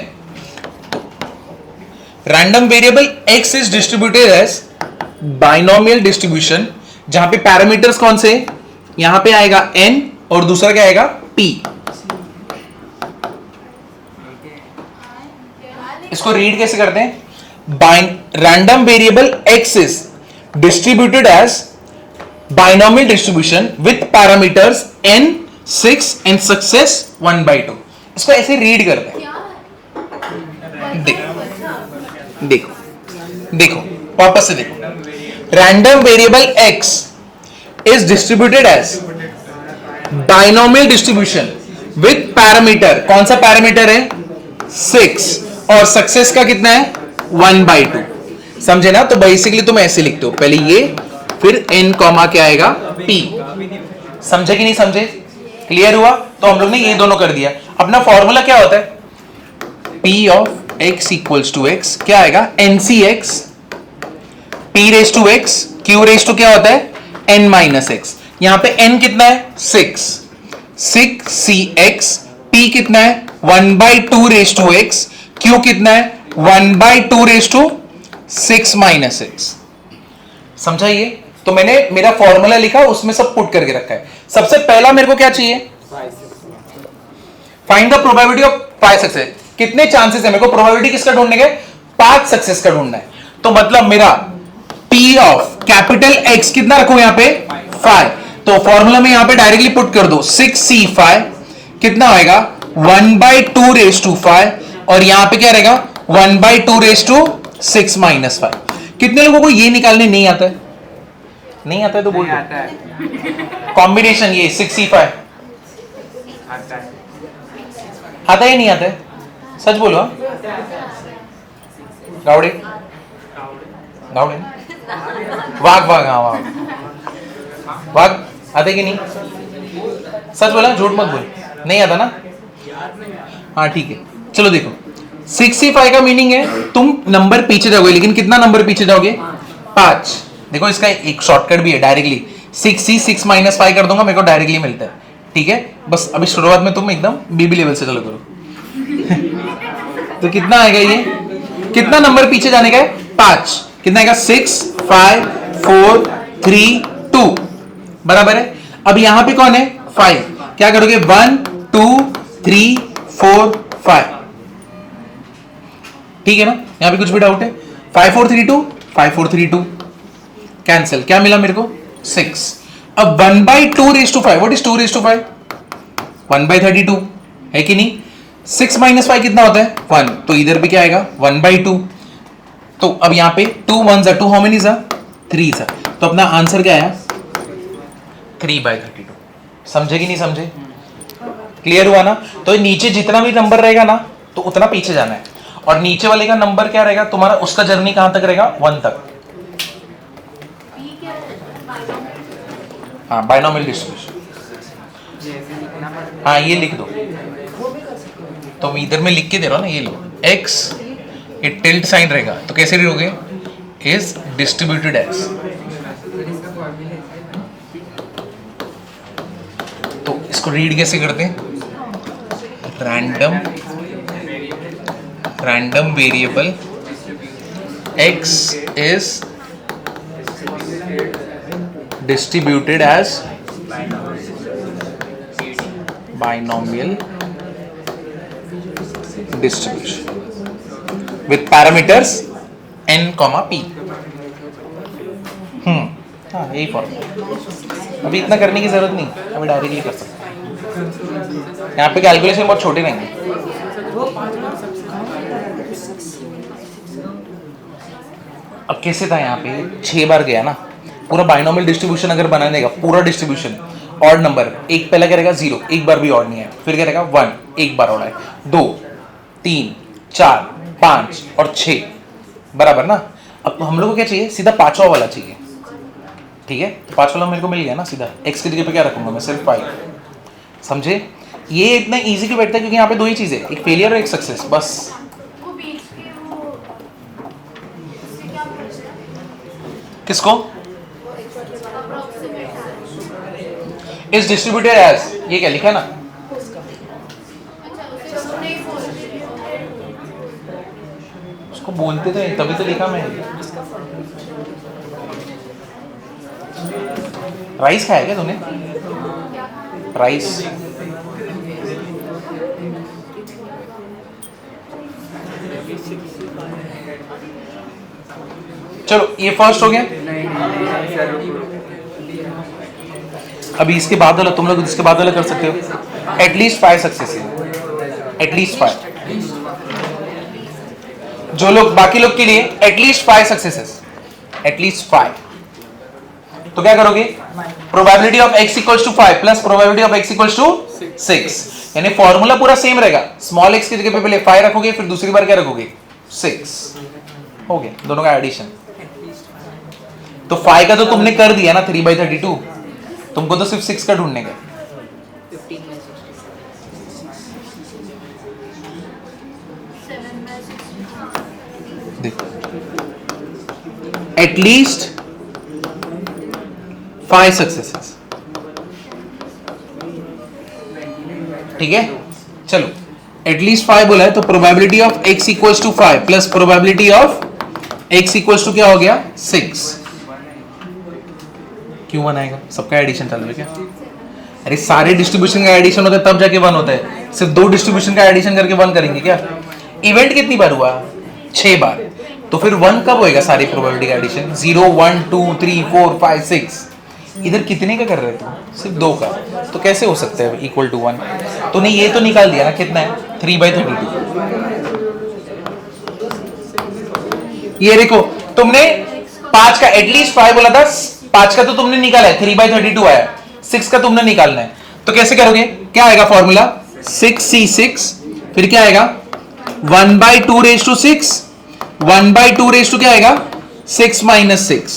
random variable x is distributed as binomial distribution, जहां पे पैरामीटर्स कौन से? यहां पे आएगा n और दूसरा क्या आएगा? p। इसको रीड कैसे करते हैं? Random variable x is distributed as binomial distribution with parameters n 6 and success 1/2। इसको ऐसे रीड करते हैं। देखो देखो देखो, वापस से देखो। Random variable x is distributed as binomial distribution with parameter, कौन सा पैरामीटर है? 6, और सक्सेस का कितना है? 1/2। समझे ना? तो बेसिकली तुम ऐसे लिखते हो, पहले ये, फिर n कॉमा क्या आएगा? p। समझे कि नहीं समझे? क्लियर हुआ? तो हम लोग ने ये दोनों कर दिया। अपना फॉर्मूला क्या होता है? p of x equals to x क्या आएगा? ncx p raise to x, q raise to क्या होता है? n minus x। यहां पे n कितना है? 6cx, p कितना है? 1/2 रेज टू x, Q कितना है 1/2⁶ समझा ये? तो मैंने मेरा फॉर्मूला लिखा, उसमें सब पुट करके रखा है। सबसे पहला मेरे को क्या चाहिए, find the probability of 5 success. कितने चांसेस है, मेरे को प्रोबेबिलिटी किसका ढूंढने के, 5 सक्सेस का ढूंढना है। तो मतलब मेरा P ऑफ कैपिटल X कितना रखूं यहां पे 5, तो फॉर्मूला में यहां पे डायरेक्टली पुट कर दो 6C5 कितना आएगा 1/2⁵ और यहां पे क्या रहेगा 1/2⁶ कितने लोगों को ये निकालने नहीं आता है? नहीं आता है तो बोल दो। कॉम्बिनेशन ये 6C5 आता ही नहीं आता है, सच बोलो। गावड़े गावड़े वाघ वाघ, हाँ वाघ वाघ आते कि नहीं? सच बोला, झूठ मत बोल। नहीं आता ना? हाँ ठीक है, चलो देखो 6C5 का मीनिंग है तुम नंबर पीछे जाओगे, लेकिन कितना नंबर पीछे जाओगे 5। देखो इसका एक शॉर्टकट भी है, डायरेक्टली 6C6 - 5 कर दूंगा, मेरे को डायरेक्टली मिलता है। ठीक है, बस अभी शुरुआत में तुम एकदम बीबी लेवल से चलो करो। तो कितना आएगा ये, कितना नंबर पीछे जाने का है 5, कितना आएगा 6 5 4 3 2 बराबर है। अब यहां पे कौन है 5, क्या करोगे 1 2 3 4 5, ठीक है ना? यहां पे कुछ भी डाउट है? 5 4 3 2 5 4 3 2 कैंसिल, क्या मिला मेरे को 6। अब 1/2⁵ व्हाट इज 2⁵? 1/32 है कि नहीं? 6 - 5 कितना होता है 1, तो इधर भी क्या आएगा 1/2। तो अब यहां पे 2 1s are 2, how many are 3s are, तो अपना आंसर क्या आया 3/32। समझे कि नहीं समझे? क्लियर हुआ ना? तो नीचे जितना भी नंबर रहेगा ना तो उतना पीछे जाना है, और नीचे वाले का नंबर क्या रहेगा तुम्हारा, उसका जर्नी कहां तक रहेगा 1 तक। हाँ बाइनोमियल डिस्ट्रीब्यूशन, हाँ ये लिख दो, तो मैं इधर में लिख के दे रहा हूं ना, ये लो x ये टिल्ट साइन रहेगा, तो कैसे लिखोगे इज डिस्ट्रीब्यूटेड एज, तो इसको रीड कैसे करते हैं, random variable x is distributed as binomial distribution with parameters n, p। हाँ यही फॉर्मूला, अभी इतना करने की जरूरत नहीं, अभी डायरेक्टली कर सकते हैं। यहाँ पे कैलकुलेशन बहुत छोटे रहेंगे। अब कैसे था, यहाँ पे 6 बार गया ना, पूरा बाइनोमियल डिस्ट्रीब्यूशन अगर बनाने का, पूरा डिस्ट्रीब्यूशन ऑड नंबर, एक पहला क्या रहेगा 0, एक बार भी ऑड नहीं है, फिर क्या रहेगा 1 एक बार ऑड है, 2 3 4 5 और 6 बराबर ना। अब हम लोग को क्या चाहिए, सीधा 5वां वाला चाहिए। ठीक है, तो 5 वाला मेरे को मिल गया ना, सीधा x की जगह पे क्या रखूंगा मैं, सिर्फ 5। समझे? ये इतना इजी क्यों बैठता है, क्योंकि यहाँ पे दो ही चीजें, एक फेलियर और एक सक्सेस, बस। किसको इज डिस्ट्रीब्यूटेड एज, ये क्या लिखा है ना, उसको बोलते थे तभी तो लिखा मैं। राइस खाया क्या तूने, राइस? चलो ये फर्स्ट हो गया। अभी इसके बाद वाला तुम लोग इसके बाद वाला कर सकते हो, एटलीस्ट 5 सक्सेस, एटलीस्ट 5। जो लोग बाकी लोग के लिए एटलीस्ट 5 सक्सेसेस, एटलीस्ट 5। तो क्या करोगे, probability of x equals to 5 plus probability of x equals to 6, यानी फॉर्मूला पूरा सेम रहेगा। स्मॉल x की जगह पे पहले 5 रखोगे, फिर दूसरी बार क्या रखोगे 6, हो गया दोनों का एडिशन। तो 5 का तो तुमने कर दिया ना 3/32, तुमको तो सिर्फ 6 का ढूंढने का। देखो एटलीस्ट 5 सक्सेसेस, ठीक है। चलो एटलीस्ट 5 बोला है तो probability of x equals to 5 plus probability of x equals to क्या हो गया 6। क्यों 1 आएगा? सबका एडिशन चालू है क्या? अरे सारे डिस्ट्रीब्यूशन का एडिशन होता है तब जाके 1 होता है, सिर्फ 2 डिस्ट्रीब्यूशन का एडिशन करके 1 करेंगे क्या? इवेंट कितनी बार हुआ? 6 बार। तो फिर 1 कब होएगा सारी प्रोबेबिलिटी का एडिशन? 0 1 2 3 4 5 6। इधर कितने का कर रहे थे? सिर्फ 2 का। तो कैसे हो सकता है इक्वल टू 1? तूने ये तो निकाल दिया ना कितना है 3/32। ये देखो तुमने 5 का एटलीस्ट 5 बोला था, 5 का तो तुमने निकाला है, 3/32 आया, 6 का तुमने निकालना है। तो कैसे करोगे? क्या आएगा फॉर्मूला? 6c6 फिर क्या आएगा 1/2 रेज टू 6 1/2 रेज टू क्या आएगा 6 - 6।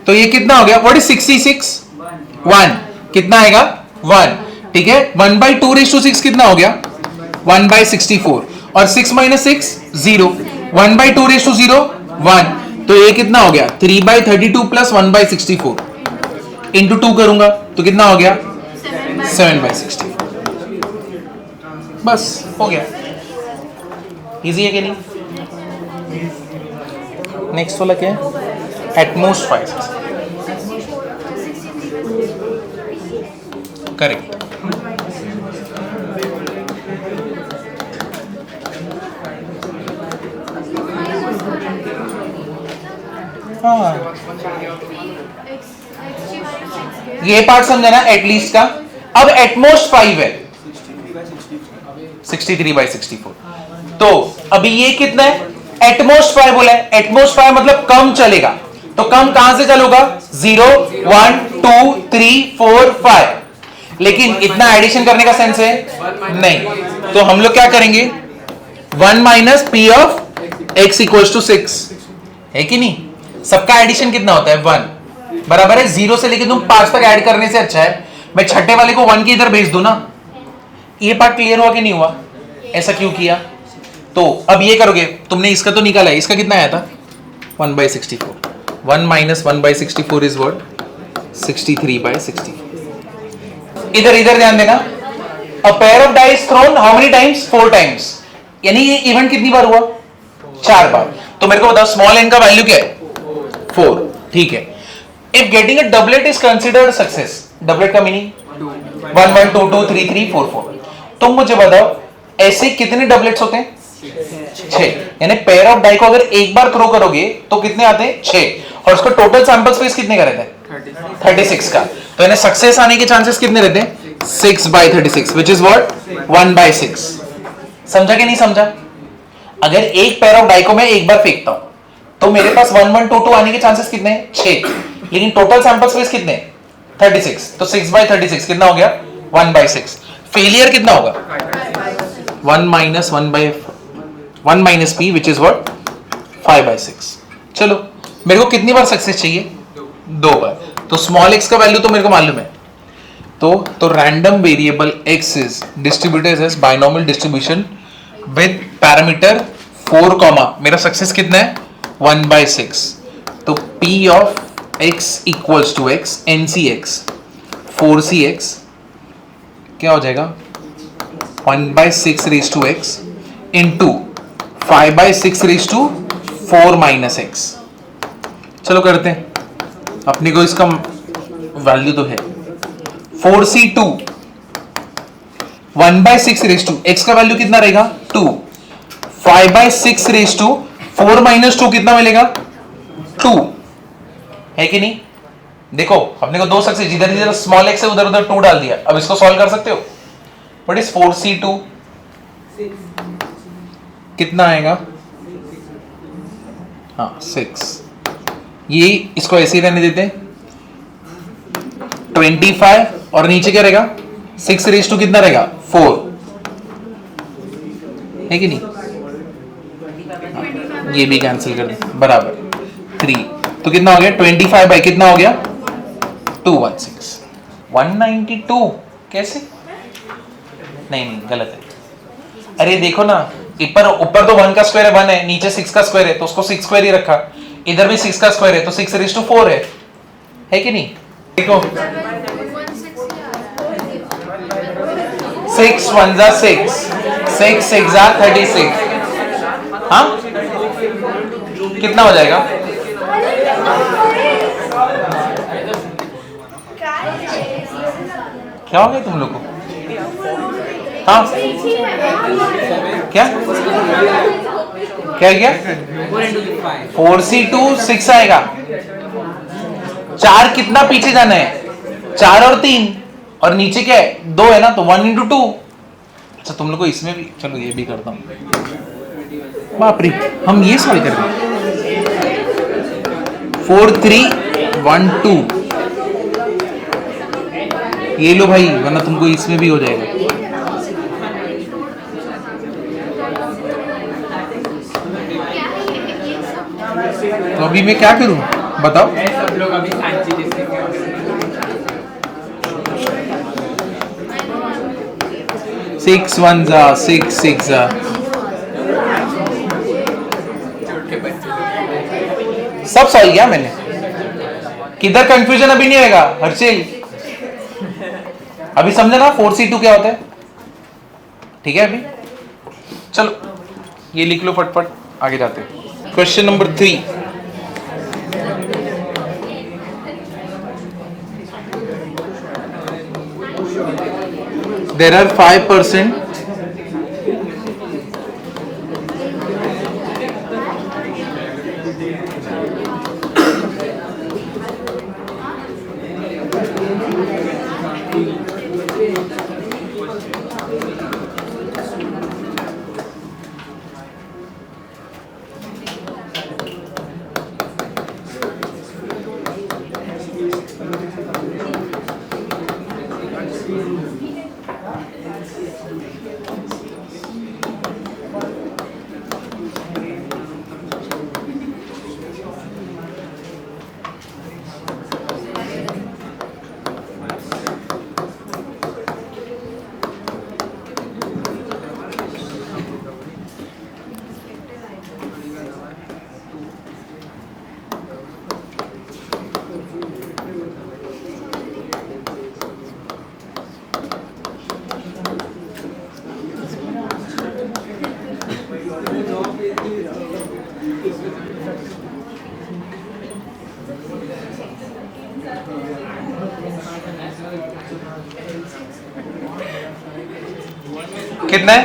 तो ये कितना हो गया? What is 6c6? 1 कितना आएगा 1। ठीक है 1/2 रेज टू 6 कितना हो गया 1/64 और 6 - 6 0 1/2 रेज टू 0 1। तो ये कितना हो गया 3/32 प्लस 1/64 इंटू 2 करूंगा तो कितना हो गया 7/64। बस हो गया। इजी है कि नहीं? नेक्स्ट वाला क्या है? At most 5 correct. हाँ ये पार्ट समझा ना एटलीस्ट का। अब एटमोस्ट 5 है 63/64। तो अभी ये कितना है? एटमोस्ट 5 बोला है। एटमोस्ट 5 मतलब कम चलेगा। तो कम कहां से चलूगा? 0 1 2 3 4 5। लेकिन इतना एडिशन करने का सेंस है नहीं। तो हम लोग क्या करेंगे 1 minus P of x equals to 6 है कि नहीं? सबका एडिशन कितना होता है 1 बराबर है 0 से लेके तुम 5 तक ऐड करने से अच्छा है मैं छठे वाले को 1 की इधर भेज दूं ना। ये पार्ट क्लियर हुआ कि नहीं हुआ? ऐसा क्यों किया? तो अब ये करोगे तुमने इसका तो निकाला है, इसका कितना आया था 1/64। 1 माइनस 1/64 इज व्हाट 63/64। इधर इधर ध्यान देना। A pair of dice thrown how many times 4 times यानी ये इवेंट कितनी बार हुआ 4 बार। तो मेरे को बताओ स्मॉल n का वैल्यू क्या है 4। ठीक है if getting a doublet is considered success. Doublet का मीनिंग 1 1 2 2 3 3 4 4। तुम मुझे बताओ ऐसे कितने डबलेट्स होते हैं 6। यानी पेयर ऑफ डाई को अगर एक बार थ्रो करोगे तो कितने आते हैं 6 और उसका टोटल सैंपल स्पेस कितने का रहता है 36 का। तो यानी सक्सेस आने के चांसेस कितने रहते हैं 6/36 व्हिच इज व्हाट 1/6। समझा कि नहीं समझा? अगर एक पेयर ऑफ डाई को मैं एक बार फेंकता हूं तो मेरे पास 1 1 2 2 आने के चांसेस कितने हैं 6 लेकिन टोटल सैंपल स्पेस कितने हैं 36। तो 6/36 कितना हो गया 1/6। फेलियर कितना होगा 1 minus 1 minus P which is what 5/6। चलो मेरे को कितनी बार सक्सेस चाहिए 2 बार। तो स्मॉल x का वैल्यू तो मेरे को मालूम है। तो random variable x is distributed as binomial distribution with parameter 4, मेरा सक्सेस कितना है 1/6। तो p of x equals to x ncx 4cx क्या हो जाएगा 1/6 raise to x into 5/6 raise to 4 minus x। चलो करते हैं अपने को इसका वैल्यू तो है 4c2 1/6 रेज टू x का वैल्यू कितना रहेगा 2 5/6 रेज टू 4 माइनस 2 कितना मिलेगा 2 है कि नहीं? देखो अपने को 2 सक्सेस जिधर जिधर स्मॉल x है उधर उधर 2 डाल दिया। अब इसको सॉल्व कर सकते हो। व्हाट इज 4c2 कितना आएगा हाँ 6। ये इसको ऐसे ही रहने देते हैं 25 और नीचे क्या रहेगा 6 रेज टू कितना रहेगा 4 है कि नहीं? ये भी कैंसिल कर दे बराबर 3। तो कितना हो गया 25 बाई कितना हो गया 216 192 कैसे? नहीं गलत है। अरे देखो ना ऊपर तो 1 का स्क्वायर है 1 है नीचे 6 का स्क्वायर है तो उसको 6 स्क्वायर ही रखा। इधर भी 6 का स्क्वायर है तो 6 रेज टू 4 है कि नहीं? देखो 6 1 जा 6, 6 6 जा 36। हाँ कितना हो जाएगा? क्या हो गया तुम लोग को? हाँ क्या क्या क्या 4C2 6 आएगा। 4 कितना पीछे जाना है? 4 और 3 और नीचे क्या है? 2 है ना, तो 1 into 2। अच्छा तुम लोग को इसमें भी, चलो ये भी करता हूँ। बाप रे, हम ये सॉल्व कर रहे हैं। 4 3 1 2। ये लो भाई, वरना तुमको इसमें भी हो जाएगा। तो अभी मैं क्या करूं बताओ? सब लोग अभी 6 1 जा 6 6 जा। सब सॉल्व किया मैंने। किधर कंफ्यूजन अभी नहीं होगा हर्षिल? अभी समझे ना 4C2 क्या होता है? ठीक है अभी चलो ये लिख लो फटफट, आगे जाते हैं। Question number 3। There are 5%. कितना है?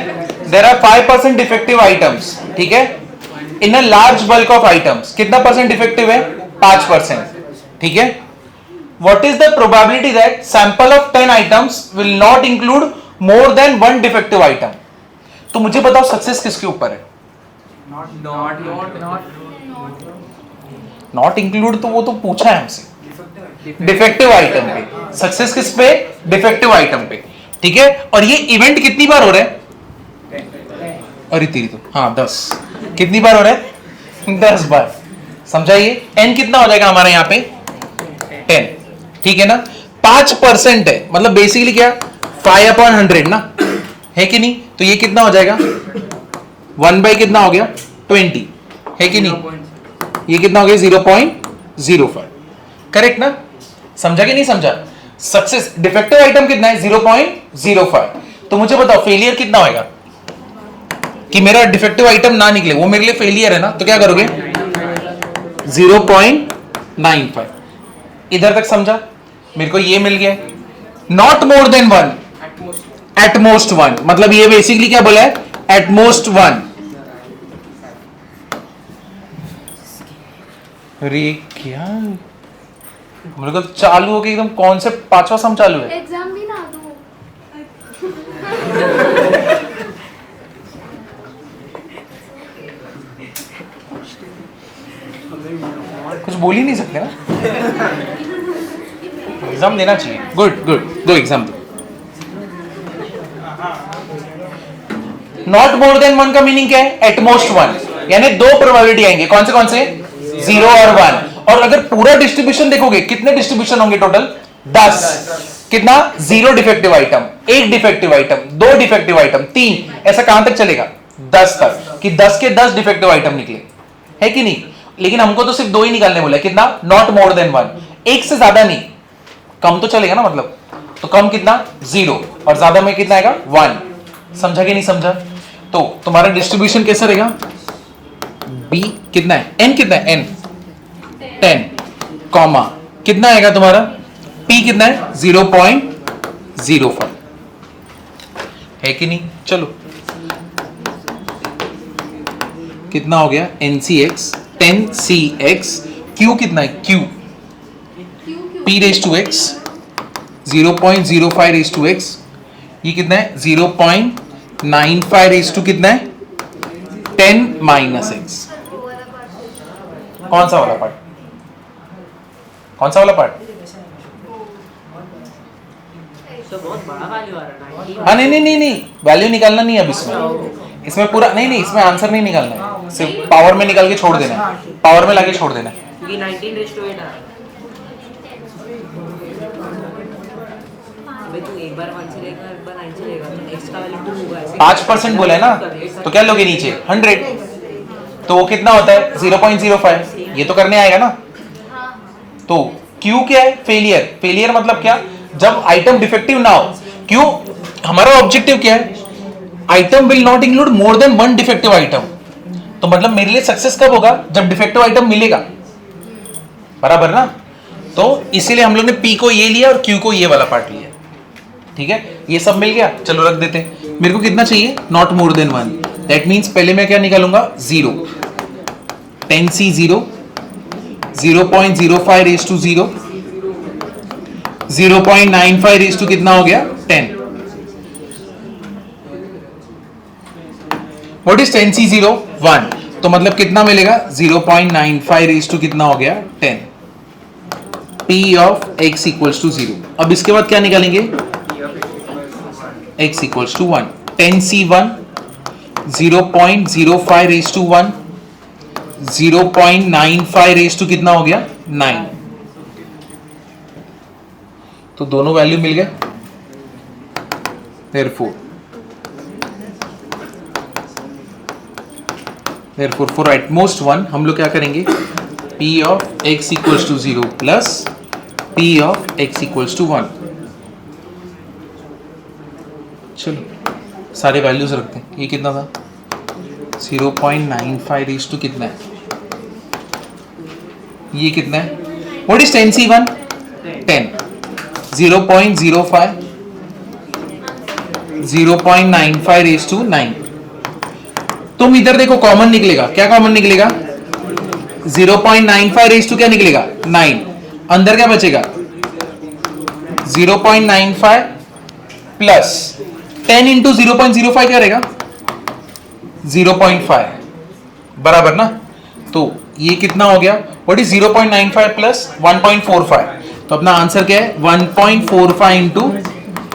देयर आर 5% डिफेक्टिव आइटम्स, ठीक है, in a large bulk of items. कितना परसेंट डिफेक्टिव है? 5%, ठीक है। What is the probability that sample of 10 items will not include more than 1 defective item? तो मुझे बताओ सक्सेस किसके ऊपर है? नॉट इंक्लूड तो वो तो पूछा है हमसे, डिफेक्टिव आइटम पे। सक्सेस किस पे? डिफेक्टिव आइटम पे, ठीक है। और ये इवेंट कितनी बार हो रहा है? अरे तेरी तो, हाँ 10। कितनी बार हो रहा है? 10 बार। समझाइए n कितना हो जाएगा हमारा यहाँ पे? 10, ठीक है ना। 5% है, मतलब बेसिकली क्या? 5/100 ना, है कि नहीं? तो ये कितना हो जाएगा? 1 by कितना हो गया? 20, है कि नहीं? ये कितना हो गया? 0.05, करेक्ट ना? समझा कि नहीं समझा? सक्सेस डिफेक्टिव आइटम कितना है? 0.05। तो मुझे बताओ फेलियर कितना होगा? कि मेरा डिफेक्टिव आइटम ना निकले, वो मेरे लिए फेलियर है ना। तो क्या करोगे? 0.95। इधर तक समझा? मेरे को ये मिल गया, not more than 1, at most 1। मतलब ये बेसिकली क्या बोला है? At most 1। अरे क्या मेरे को चालू हो गया एकदम कॉन्सेप्ट, 5वां सम चालू है। एग्जाम भी ना दो। कुछ बोल ही नहीं सकते ना, एग्जाम देना चाहिए। गुड गुड, दो एग्जाम दो। नॉट मोर देन 1 का मीनिंग क्या है? एट मोस्ट 1, यानी 2 प्रोबेबिलिटी आएंगे। कौन से? 0 और 1। और अगर पूरा डिस्ट्रीब्यूशन देखोगे, कितने डिस्ट्रीब्यूशन होंगे टोटल? 10। कितना? 0 defective item, 1 defective item, 2 defective item, 3। ऐसा कहां तक चलेगा? 10 तक, कि 10 के 10 डिफेक्टिव आइटम निकले, है कि नहीं? लेकिन हमको तो सिर्फ 2 ही निकालने बोला। कितना? नॉट मोर देन 1, 1 से ज्यादा नहीं। कम तो चलेगा ना, मतलब तो कम कितना? 0। और ज्यादा में कितना आएगा 1। समझा कि नहीं समझा? तो तुम्हारा डिस्ट्रीब्यूशन कैसा रहेगा? बी कितना है, एन कितना है, एन 10 कॉमा कितना आएगा तुम्हारा, पी कितना है 0.05 है कि नहीं? चलो कितना हो गया NCX 10CX, Q कितना है Q P raise to X 0.05 raise to X, ये कितना है 0.95 रेज टू कितना है 10 माइनस X। कौन सा वाला पार्ट, कौन सा वाला पार्ट? तो बहुत बड़ा वैल्यू आ रहा है। हाँ नहीं वैल्यू निकालना नहीं है अब इसमें पूरा नहीं इसमें आंसर नहीं निकालना है, सिर्फ पावर में निकाल के छोड़ देना है, पावर में लाके छोड़ देना है। क्योंकि 19:8 आ रहा है। अबे तू एक बार 1 से लेगा एक बार 9 से लेगा तो x का वैल्यू 2 होगा ऐसे 5% बोला है ना, तो क्या लोगे नीचे 100, तो वो कितना होता है 0.05, ये तो करने आएगा ना। तो Q क्या है? फेलियर। फेलियर मतलब क्या? जब आइटम डिफेक्टिव ना हो। क्यों? हमारा ऑब्जेक्टिव क्या है? Item will not include more than 1 defective item. तो मतलब मेरे लिए सक्सेस कब होगा? जब डिफेक्टिव आइटम मिलेगा, बराबर ना? तो इसीलिए हम लोग ने P को ये लिया और Q को ये वाला पार्ट लिया। ठीक है, ये सब मिल गया, चलो रख देते हैं। मेरे को कितना चाहिए? Not more than 1। That means पहले मैं क्या निकालूंगा? 0 10C 0 0.05 raise to 0 0.95 raise to कितना हो गया 10। What is 10C0? 1। तो मतलब कितना मिलेगा 0.95 रेज टू कितना हो गया 10। P of x equals to 0। अब इसके बाद क्या निकालेंगे? x equals to 1। 10C1 0.05 raise to 1 0.95 raise to कितना हो गया 9। तो दोनों वैल्यू मिल गए। therefore for at most 1 हम लोग क्या करेंगे? P of x equals to 0 plus P of x equals to 1। चलो सारे वैल्यूज रखते हैं। ये कितना था? 0.95 रेज टू कितना है? ये कितना है? What is 10C1? 10 0.05 0.95 raise to 9। तुम इधर देखो, कॉमन निकलेगा। क्या कॉमन निकलेगा? 0.95 रेज टू क्या निकलेगा 9। अंदर क्या बचेगा? 0.95 प्लस 10 इंटू 0.05 क्या रहेगा? 0.5, बराबर ना? तो ये कितना हो गया? What is 0.95 plus 1.45? तो अपना आंसर क्या है? 1.45 इंटू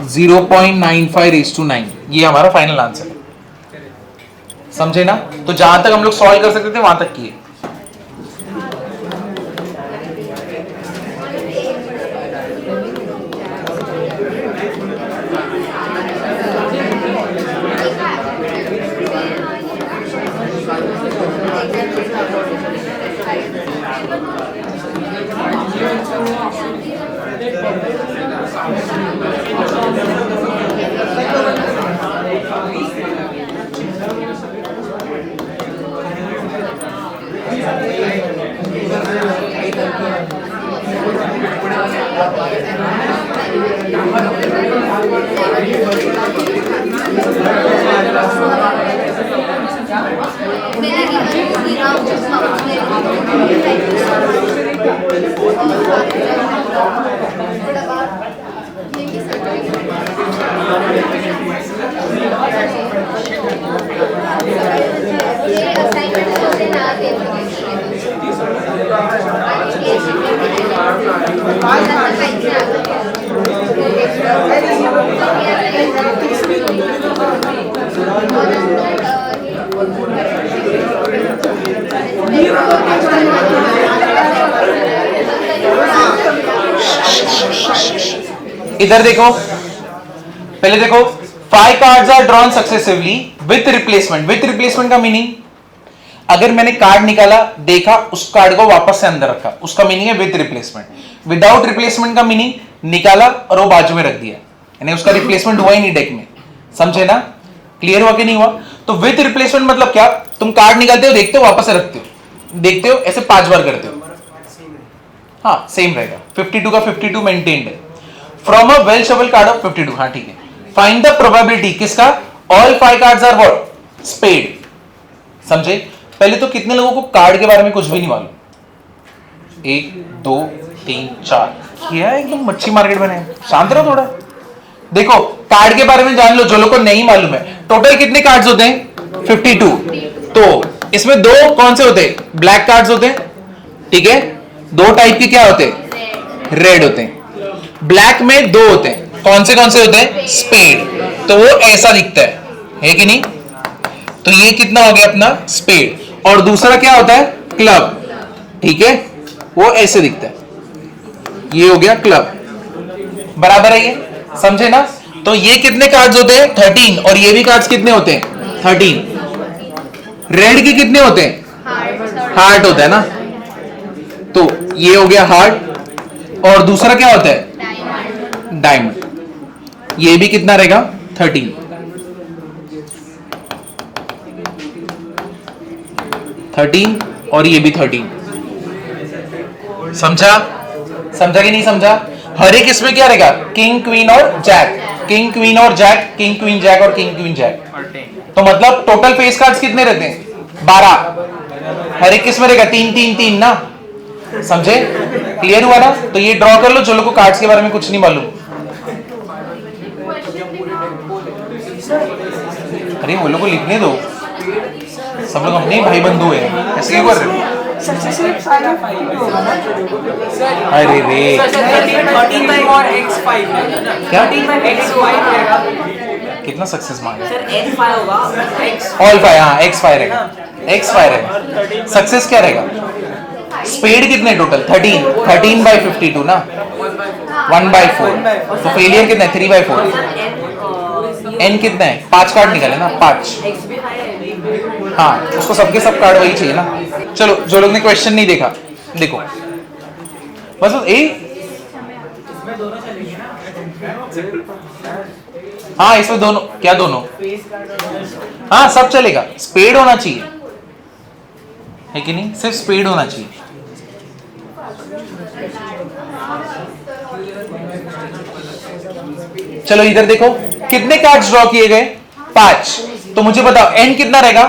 0.95 रेज टू 9। ये हमारा फाइनल आंसर है। समझे ना? तो जहां तक हम लोग सॉल्व कर सकते थे वहां तक किए। इधर देखो, पहले देखो 5 cards are drawn successively with replacement. With replacement का मीनिंग, अगर मैंने कार्ड निकाला, देखा, उस कार्ड को वापस से अंदर रखा, उसका मीनिंग है विथ रिप्लेसमेंट। विदाउट रिप्लेसमेंट का मीनिंग निकाला और वो बाजू में रख दिया। यानी उसका रिप्लेसमेंट हुआ ही नहीं डेक में, समझे ना? क्लियर हुआ कि नहीं हुआ? तो विथ रिप्लेसमेंट मतलब क्या, तुम कार्ड निकालते हो, देखते हो, वापस रखते हो, देखते हो, ऐसे 5 बार करते हो। हाँ सेम रहेगा, 52 का 52 मेंटेन्ड है। From a well shuffle card of 52, हाँ ठीक है। फाइंड द प्रोबेबिलिटी किसका, all 5 cards are what, spade. समझे? पहले तो कितने लोगों को कार्ड के बारे में कुछ भी नहीं मालूम? 1 2 3 4, क्या है एकदम मच्छी मार्केट बने, शांत रहो थोड़ा। देखो कार्ड के बारे में जान लो जो लोग को नहीं मालूम है। टोटल कितने कार्ड्स होते हैं? 52। तो इसमें 2 कौन से होते हैं? ब्लैक कार्ड्स होते हैं, ठीक है। 2 टाइप के क्या होते हैं? रेड होते हैं। ब्लैक में 2 होते हैं, कौन से होते हैं? स्पेड। तो वो ऐसा दिखता है कि नहीं? तो ये कितना हो गया अपना? स्पेड। और दूसरा क्या होता है? क्लब, ठीक है, वो ऐसे दिखता है, ये हो गया क्लब। बराबर है ये, समझे ना? तो ये कितने कार्ड्स होते हैं? 13। और ये भी कार्ड्स कितने होते हैं? 13। रेड के कितने होते हैं? हार्ट होता है ना, तो ये हो गया हार्ट। और दूसरा क्या होता है? डायमंड। ये भी कितना रहेगा? 13। 13 और ये भी 13। समझा कि नहीं समझा? हर एक इसमें क्या रहेगा? किंग क्वीन और जैक, किंग क्वीन और जैक, किंग क्वीन जैक और किंग क्वीन जैक। तो मतलब टोटल फेस कार्ड्स कितने रहते हैं? 12। हर एक किसमें रहेगा? 3 3 3 ना, समझे? क्लियर हुआ ना? तो ये ड्रॉ कर लो जो लोग को कार्ड्स के बारे में कुछ नहीं मालूम। अरे वो लोग को लिखने दो, सब लोग अपने भाई बंधु है, ऐसे क्यों कर रहे हो? अरे रे क्या कितना सक्सेस मांगा? ऑल 5, हाँ x5 रहेगा, x5 रहेगा। सक्सेस क्या रहेगा? स्पेड कितने टोटल? 13। 13 by 52 ना, 1/4। तो फेलियर कितना है? 3/4। n कितना है? 5 कार्ड निकाले ना, 5। हाँ उसको सबके सब कार्ड वही चाहिए ना। चलो जो लोग ने क्वेश्चन नहीं देखा देखो, बस हाँ इसमें दोनों, क्या दोनों? हाँ सब चलेगा, स्पेड होना चाहिए, है कि नहीं? सिर्फ स्पेड होना चाहिए। चलो इधर देखो, कितने कार्ड्स ड्रॉ किए गए? 5। तो मुझे बताओ n कितना रहेगा?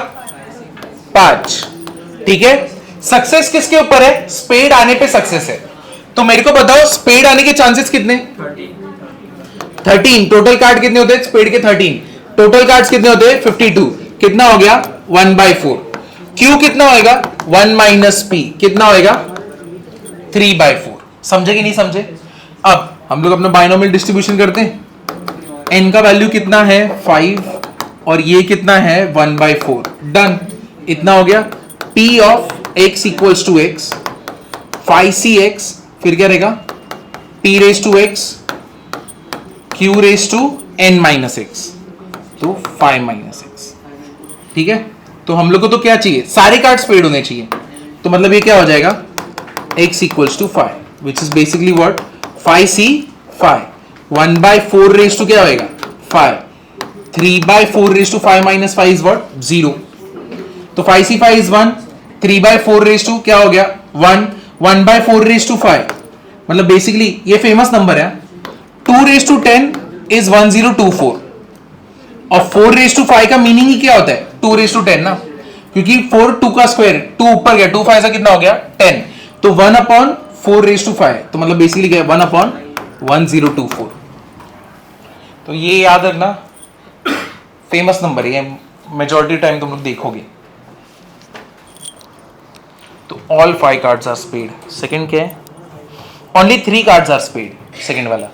5, ठीक है। सक्सेस किसके ऊपर है? स्पेड आने पे सक्सेस है। तो मेरे को बताओ स्पेड आने के चांसेस कितने? 13। टोटल कार्ड कितने होते हैं स्पेड के? 13। टोटल कार्ड्स कितने होते हैं? 52। कितना हो गया? 1/4। क्यू कितना होएगा? 1 - p कितना होएगा? 3/4। समझे कि नहीं समझे? अब हम लोग अपना बाइनोमियल डिस्ट्रीब्यूशन करते हैं। n का वैल्यू कितना है? 5 और ये कितना है? 1/4। डन, इतना हो गया। p of x equals to x, 5cx, फिर क्या रहेगा? p raise to x, q raise to n - x, तो 5 - x, ठीक है। तो हम लोग को तो क्या चाहिए? सारे कार्ड स्पेड होने चाहिए। तो मतलब ये क्या हो जाएगा? x equals to 5, which is basically what? 5c 5, 1/4 raise to क्या होएगा? 5, 3/4 रेज टू 5 - 5 इज व्हाट? 0। तो 5c 5 इज 1, 3/4 रेज टू क्या हो गया? 1, 1/4 रेज टू 5, मतलब बेसिकली ये फेमस नंबर है। 2 रेज टू 10 इज 1024, और 4 रेज टू 5 का मीनिंग ही क्या होता है? 2 रेज टू 10 ना, क्योंकि 4 2 का स्क्वायर, 2 ऊपर गया, 2 5 सा कितना हो गया? 10। तो 1/4 रेज टू 5, तो मतलब बेसिकली क्या है? 1/1024। तो ये याद रखना, फेमस नंबर है, मेजॉरिटी टाइम तुम लोग देखोगे। तो all 5 cards are spade. Second क्या है? Only 3 cards are spade. Second वाला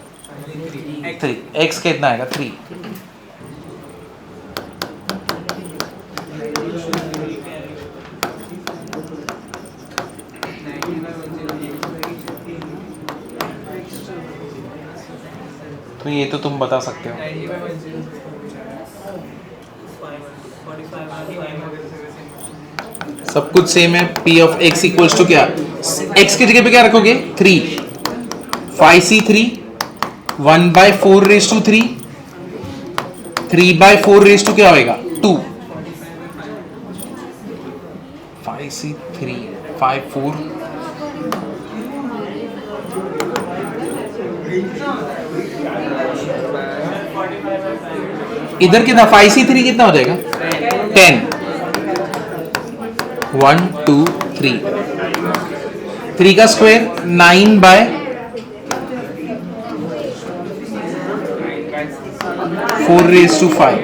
3, x कितना आएगा? 3। तो ये तो तुम बता सकते हो। सब कुछ सेम है। p of x equals to क्या? x की जगह पे क्या रखोगे? 3, 5c3, 1/4/3, 3/4 क्या होएगा 2, 5C3 5 4 इधर कितना 5C3 कितना हो जाएगा 10, 1 2 3, 3 का स्क्वायर 9/4/5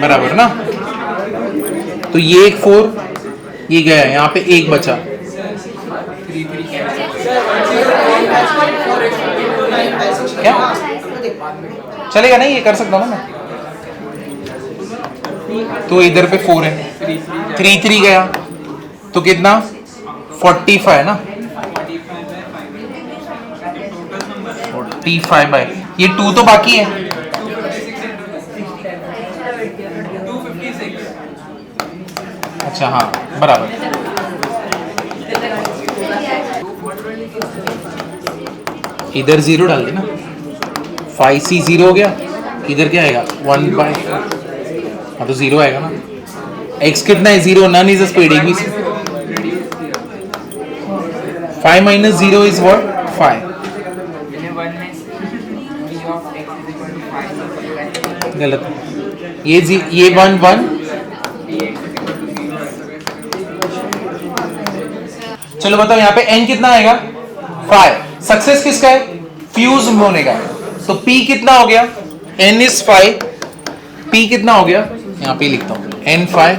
बराबर ना। तो ये एक 4 ये गया, यहाँ पे एक बचा, क्या चलेगा नहीं, ये कर सकता हूँ ना मैं। तो इधर पे 4 है, 3 गया तो कितना 45 ना, 45 बाय ये 2 तो बाकी है, अच्छा हाँ बराबर। इधर 0 डाल देना, 5C 0 हो गया, इधर क्या आएगा 1/, हाँ तो 0 आएगा ना। x कितना है 0, none is a spade ABC। 5 - 0 is what 5, गलत, ये 1 1, चलो बताओ यहाँ पे n कितना आएगा 5, सक्सेस किसका है फ्यूज होने का, तो p कितना हो गया, n इज 5, p कितना हो गया यहाँ पे लिखता हूँ n 5,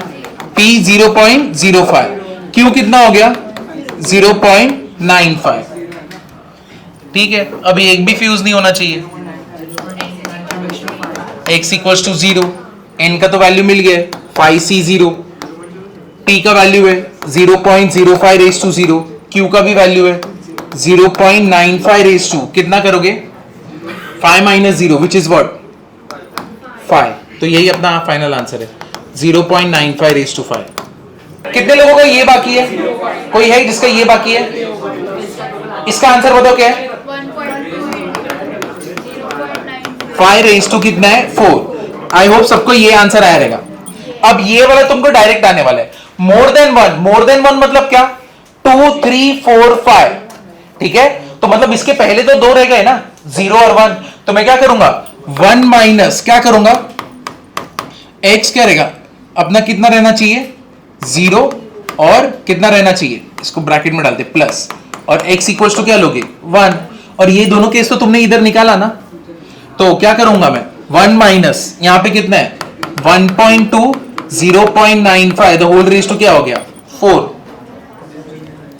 p 0.05, q कितना हो गया 0.95, ठीक है। अभी एक भी फ्यूज नहीं होना चाहिए, x इक्वल्स टू 0, n का तो वैल्यू मिल गया 5C 0, p का वैल्यू है 0.05/0, q का भी वैल्यू है 0.95/2, कितना करोगे 5 - 0 विच इज व्हाट 5, तो यही अपना फाइनल आंसर है 0.95/5। कितने लोगों का ये बाकी है, कोई है जिसका ये बाकी है, इसका आंसर बताओ क्या है 5/2 कितना है 4। आई होप सबको ये आंसर आया रहेगा। अब ये वाला तुमको डायरेक्ट आने वाला है, मोर देन वन मतलब क्या 2 3 4 5, ठीक है। तो मतलब इसके पहले तो 2 रह गए ना 0 और 1, तो मैं क्या करूंगा 1 माइनस क्या करूंगा x क्या रहेगा अपना कितना रहना चाहिए 0 और कितना रहना चाहिए, इसको ब्रैकेट में डालते प्लस, और x इक्वल्स टू क्या लोगे 1, और ये दोनों केस तो तुमने इधर निकाला ना, तो क्या करूंगा मैं 1 माइनस यहां पे कितना है 1.2 0.95 द होल रेज टू क्या हो गया 4।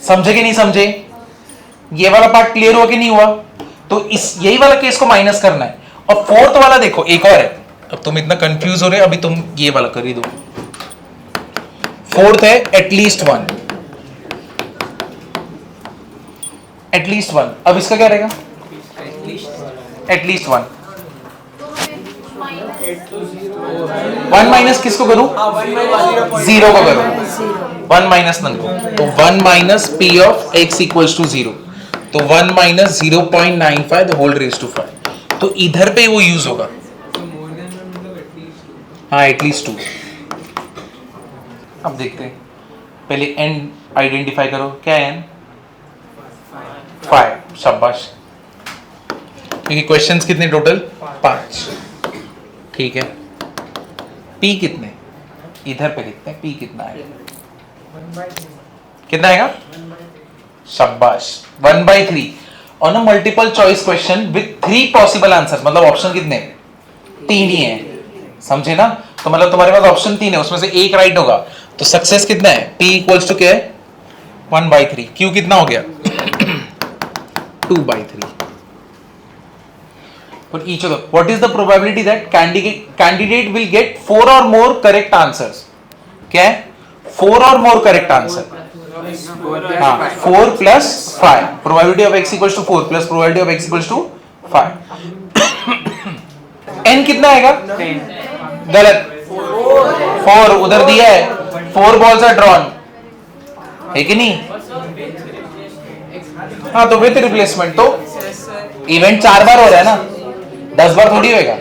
समझे कि नहीं समझे, ये वाला पार्ट क्लियर हुआ कि नहीं हुआ। तो इस यही वाला केस को माइनस करना है, और फोर्थ वाला देखो एक और है, अब तुम इतना कंफ्यूज हो रहे हो, अभी तुम ये वाला कर ही दो। फोर्थ है एटलीस्ट वन, अब इसका क्या रहेगा एटलीस्ट 1 माइनस किसको करूं 0 को करूं, 1 माइनस नन को, तो 1 minus p of x equals to 0, तो 1 minus 0.95 the whole raise to 5, तो इधर पे वो यूज होगा, हाँ एटलीस्ट 2। अब देखते हैं, पहले n आइडेंटिफाई करो, क्या है n 5, शाबाश, क्योंकि क्वेश्चंस कितने टोटल 5, ठीक है। p कितने इधर पे लिखते हैं, p कितना आएगा शाबाश 1/3 on a multiple choice question with 3 possible answer, मतलब ऑप्शन कितने 3 ही हैं, समझे ना। तो मतलब तुम्हारे पास ऑप्शन 3 है, उसमें से एक राइट होगा, तो सक्सेस कितना है p इक्वल्स टू क्या है 1/3, q कितना हो गया 2/3 for each other. What is the probability that candidate will get 4 or more correct answers? क्या है 4 or more correct answer, हाँ 4 plus 5, probability of x equals to 4 plus probability of x equals to 5। n कितना आएगा गलत 4 उधर दिया है, 4 balls are drawn है कि नहीं, हाँ तो विथ रिप्लेसमेंट तो इवेंट 4 बार हो रहा है ना, 10 बार थोड़ी होएगा।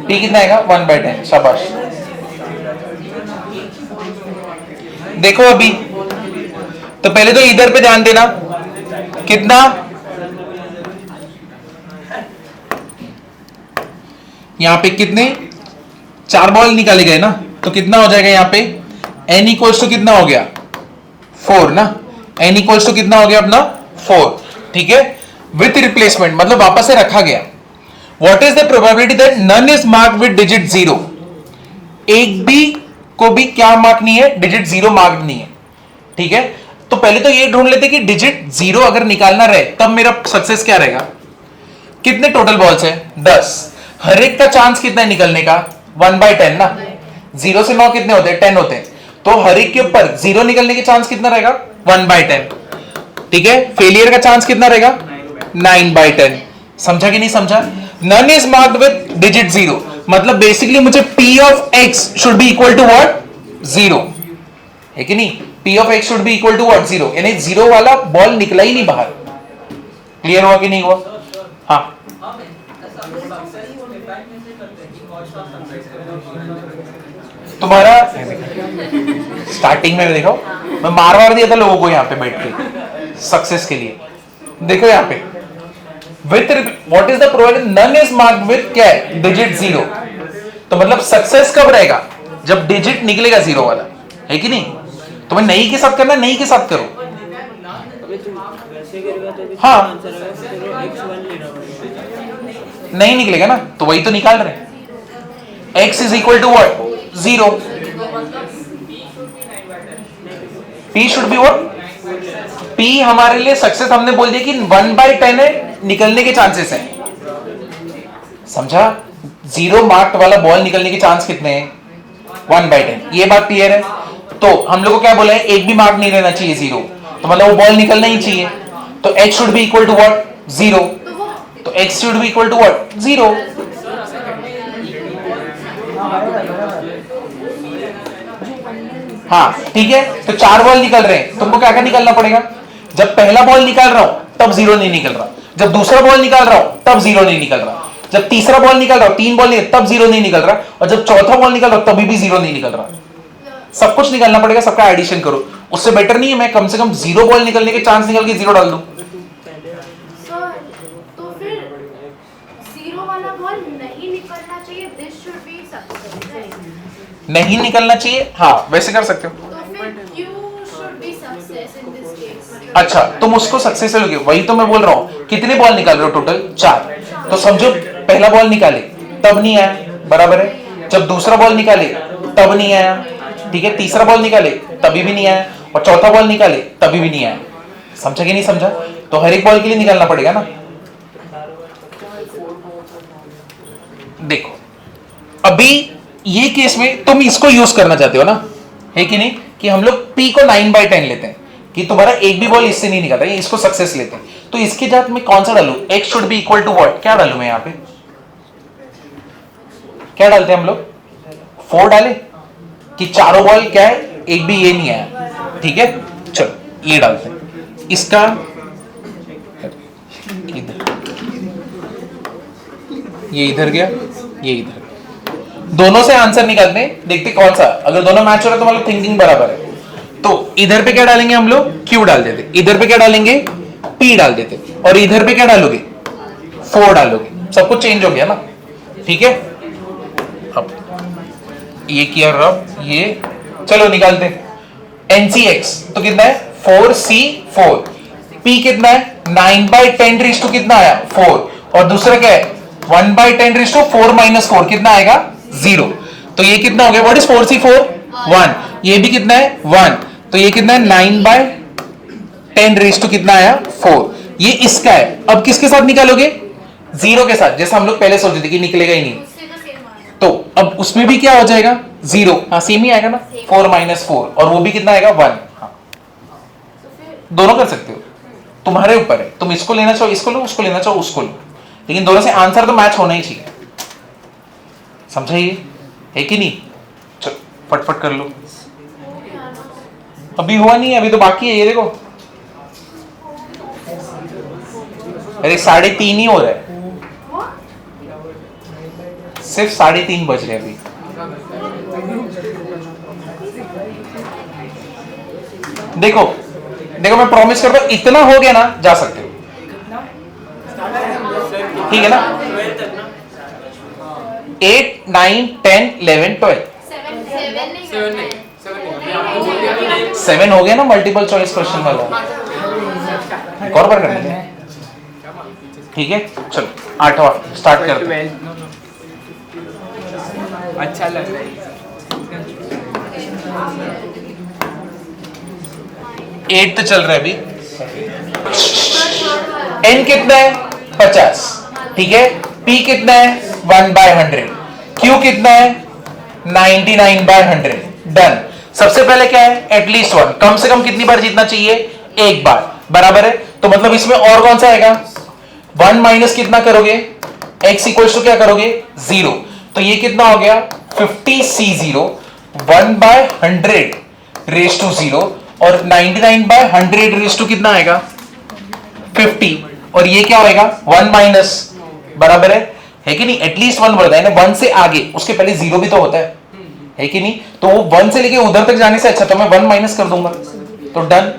पी कितना आएगा 1/10। शाबाश। देखो अभी तो पहले तो इधर पे ध्यान देना, कितना यहां पे कितने 4 बॉल निकाले गए ना, तो कितना हो जाएगा यहां पे n इक्वल्स टू कितना हो गया 4 ना, n इक्वल्स टू कितना हो गया अपना 4, ठीक है। विथ रिप्लेसमेंट मतलब वापस से रखा गया। What is the probability that none is marked with digit 0? एक भी को भी क्या मार्क नहीं है, डिजिट 0 मार्क नहीं है, ठीक है। तो पहले तो ये ढूंढ लेते कि डिजिट 0 अगर निकालना रहे तब मेरा सक्सेस क्या रहेगा। कितने टोटल बॉल्स है 10, हर एक का चांस कितना है निकलने का 1/10 ना, 0 से 9 कितने होते हैं 10 होते हैं, तो हर एक के ऊपर 0 निकलने के चांस कितना रहेगा 1/10, ठीक है। फेलियर का चांस कितना रहेगा 9/10। समझा कि नहीं समझा। None is marked with digit 0 मतलब बेसिकली मुझे p of x should be equal to what 0 है कि नहीं, p of x should be equal to what 0, यानी 0 वाला बॉल निकला ही नहीं बाहर। क्लियर हुआ कि नहीं हुआ। हाँ तुम्हारा स्टार्टिंग में देखो मैं मार दिया था लोगों को यहाँ पे बैठ के सक्सेस के लिए। देखो यहाँ पे with what is the probability none is marked with क्या है डिजिट 0, तो मतलब सक्सेस कब रहेगा जब डिजिट निकलेगा 0 वाला, है कि नहीं। तुम्हें नहीं के साथ करना, नहीं के साथ करो। हाँ नहीं निकलेगा ना, तो वही तो निकाल रहे। x is equal to what 0, p should be what, p हमारे लिए सक्सेस हमने बोल दिया कि 1/10 है, निकलने के चांसेस हैं। समझा, 0 मार्क्ड वाला बॉल निकलने के चांस कितने हैं 1/10। ये बात क्लियर है। तो हम लोग को क्या बोला है, एक भी मार्क नहीं रहना चाहिए 0, तो मतलब वो बॉल निकलना ही चाहिए। तो h should be equal to what 0, तो x should be equal to what 0। हाँ ठीक है, तो 4 बॉल निकल रहे हैं, तुमको क्या क्या निकलना पड़ेगा। जब पहला बॉल निकाल रहा हूं तब 0 नहीं निकल रहा, जब दूसरा बॉल निकाल रहा हूं तब 0 नहीं निकल रहा, जब तीसरा बॉल निकल रहा हूं 3 बॉल तब 0 नहीं निकल रहा, और जब चौथा बॉल निकल रहा हूं तभी भी 0 नहीं निकल रहा। सब कुछ निकालना पड़ेगा, सबका एडिशन करो। उससे बेटर नहीं है मैं कम से कम 0 बॉल निकलने के चांस निकल के 0 डाल दूं। तो फिर 0 वाला बॉल नहीं निकलना चाहिए, दिस शुड बी सक्सेस। नहीं निकलना चाहिए, हाँ वैसे कर सकते हो। तो फिर Q should be success in this case। अच्छा तुम उसको सक्सेस लोगे, वही तो मैं बोल रहा हूँ। कितने बॉल निकाल रहे हो टोटल 4, तो समझो पहला बॉल निकाले तब नहीं आया, बराबर है। जब दूसरा बॉल निकाले तब नहीं आया, ठीक है। तीसरा बॉल निकाले तभी भी नहीं आया, और चौथा बॉल निकाले तभी भी नहीं आया। समझा कि नहीं समझा। तो हर एक बॉल के लिए निकालना पड़ेगा ना। देखो अभी ये केस में तुम इसको यूज करना चाहते हो ना, है कि नहीं, कि हम लोग p को 9/10 लेते हैं कि तुम्हारा एक भी बॉल इससे नहीं निकलता, इसको सक्सेस लेते हैं। तो इसके जात में कौन सा डालूं, x should be equal to what, क्या डालूं मैं यहाँ पे, क्या डालते हैं हम लोग 4 डाले कि चारों बॉल क्या है, एक भी ये नहीं आया, ठीक है। चलो ये डालते हैं, इसका ये इधर गया, ये इधर गया, दोनों से आंसर निकालते हैं, देखते कौन सा। अगर दोनों मैच हो रहा है तो मतलब थिंकिंग बराबर है। तो इधर पे क्या डालेंगे हम लोग, Q डाल देते, इधर पे क्या डालेंगे P डाल देते, और इधर पे क्या डालोगे 4 डालोगे। सब कुछ चेंज हो गया ना, ठीक है। अब ये किया रब ये, चलो निकालते NCX तो कितना है 4C4, P कितना है 9/10 रेज़ टू कितना आया 4, और दूसरा क्या है 1/10 रेज़ टू 4 - 4 कितना आएगा 0। तो ये कितना हो गया, व्हाट इज 4C4 1, ये भी कितना है 1, तो ये कितना है 9/10 रेज़ टू कितना आया 4। ये इसका है। अब किसके साथ निकालोगे 0 के साथ, जैसे हम लोग पहले सोचे थे कि निकलेगा ही नहीं। तो अब उसमें भी क्या हो जाएगा 0, हाँ सेम ही आएगा ना 4 - 4, और वो भी कितना आएगा 1। हाँ दोनों कर सकते हो, तुम्हारे ऊपर है, तुम इसको लेना चाहो इसको लो, उसको लेना चाहो उसको लो, लेकिन दोनों से आंसर तो मैच होना ही चाहिए। समझा ये है कि नहीं। चलो फटफट कर लो, अभी हुआ नहीं है, अभी तो बाकी है। ये देखो अरे 3:30 ही हो रहा है, सिर्फ 3:30 बज रहे हैं अभी। देखो देखो मैं प्रॉमिस करता हूं इतना हो गया ना, जा सकते हो, ठीक है ना। 8 9 10 11 12 7 हो गया ना मल्टीपल चॉइस क्वेश्चन वाला। एक और बार करना है, ठीक है। चलो 8वां स्टार्ट करते हैं। अच्छा लग रहा है। 8 चल रहा है अभी। n कितना है 50, ठीक है। p कितना है 1/100, q कितना है 99/100। डन। सबसे पहले क्या है, एटलीस्ट 1, कम से कम कितनी बार जीतना चाहिए, एक बार, बराबर है। तो मतलब इसमें और कौन सा आएगा, 1 माइनस कितना करोगे, x इक्वल्स टू क्या करोगे 0, तो ये कितना हो गया 50c0 1/100 रेज टू 0, और 99/100 रेज टू कितना आएगा 50, और ये क्या होएगा 1 माइनस, बराबर है कि नहीं। एटलीस्ट 1 बढ़ता है ना, 1 से आगे, उसके पहले 0 भी तो होता है कि नहीं। तो वो 1 से लेके उधर तक जाने से अच्छा तो मैं 1 माइनस कर दूंगा, तो डन।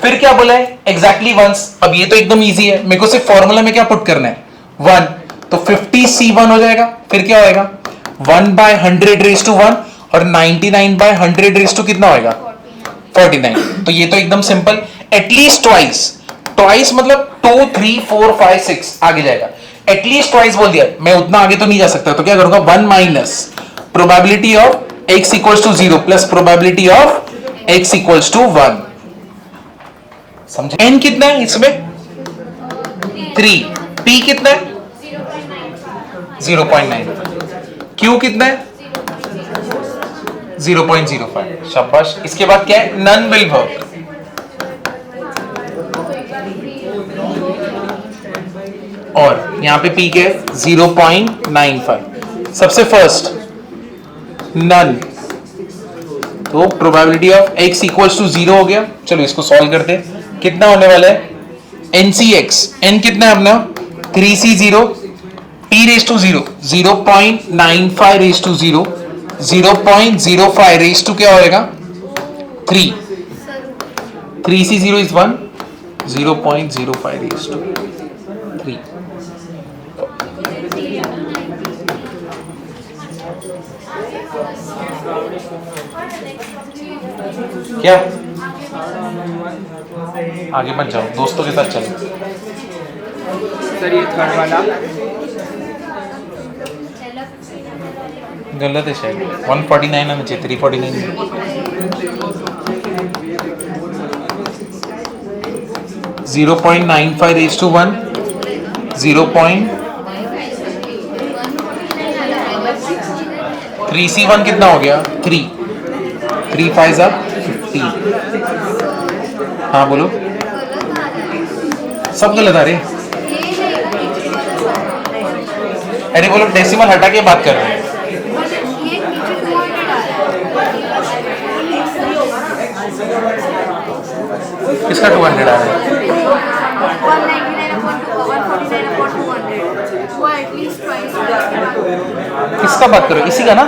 फिर क्या बोला है, एग्जैक्टली वंस। अब ये तो एकदम इजी है, मेरे को सिर्फ फॉर्मूला में क्या पुट करना है 1, तो 50c1 हो जाएगा। फिर क्या होएगा 1/100 रेज टू 1, और 99/100 रेज टू कितना होएगा 49। तो ये तो एकदम सिंपल। एटलीस्ट ट्वाइस मतलब 2 3 4 5 6 आगे जाएगा। एटलीस्ट ट्वाइस बोल दिया, मैं उतना आगे तो नहीं जा सकता, तो क्या करूंगा 1 minus probability of x equals to 0 plus probability of x equals to 1। समझे। n कितना है इसमें 3, p कितना है 0.9, q कितना है 0.05। शाबाश। इसके बाद क्या है, नन विल वर्क। और यहां पे p के 0.95। सबसे फर्स्ट नन, तो probability of x equals to 0 हो गया। चलो इसको सॉल्व करते हैं। कितना होने वाला है ncx, n कितना है अपना 3c0, p raise to 0 0.95 raise to 0 0.05 raise to क्या होएगा 3, 3c0 इज 1, 0.05 रेज टू 3। क्या आगे मत जाओ, दोस्तों के साथ चलो। सर ये थर्ड वाला गलत है शायद, 149 आना चाहिए, 349। 0.95 रेज टू 1, 3c1 कितना हो गया 3, 3 5 15। हाँ बोलो, सब गलत आ रहे। अरे बोलो, डेसिमल हटा के बात कर रहे हैं। किसका 200 आ रहा है, किसका बात करो, इसी का ना।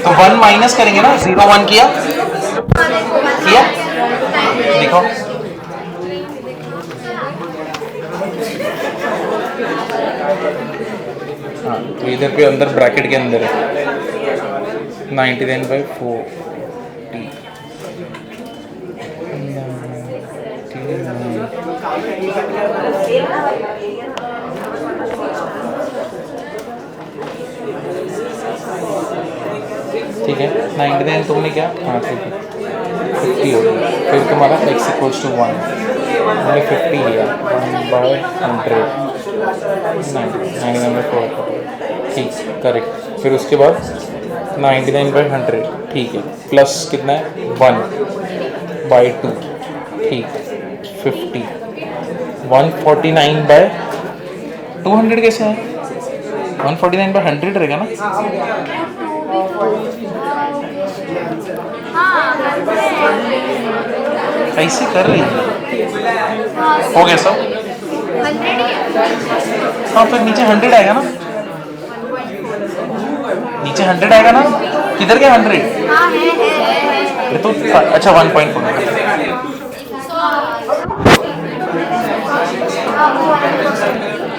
तो 1 माइनस करेंगे ना, 0 1 किया देखो। हाँ तो इधर पे अंदर ब्रैकेट के अंदर है 99/4। ठीक है 99 तुमने क्या, हाँ ठीक है 50 हो गया। फिर तुम्हारा x इक्वल्स टू 1, मैंने 50 लिया 1/100, 99/4, ठीक करेक्ट। फिर उसके बाद 99/100, ठीक है, प्लस कितना है 1/2, ठीक है 50, 149/200 कैसे है, 149/100 रहेगा ना। हाँ कैसे कर रही है? हो गया सब? 100 ही है। हाँ फिर नीचे 100 आएगा ना, नीचे 100 आएगा ना, किधर गया 100? हाँ है। ये तो अच्छा 1.4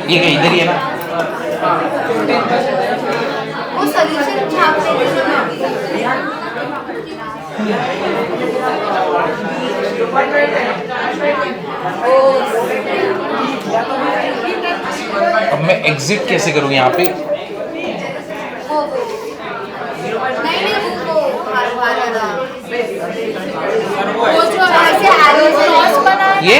ये क्या इधर ही है ना? वो सॉल्यूशन छापने अब मैं एग्जिट कैसे करूं यहाँ पे? नहीं वो जो ऐसे एरो क्रॉस बना है ये?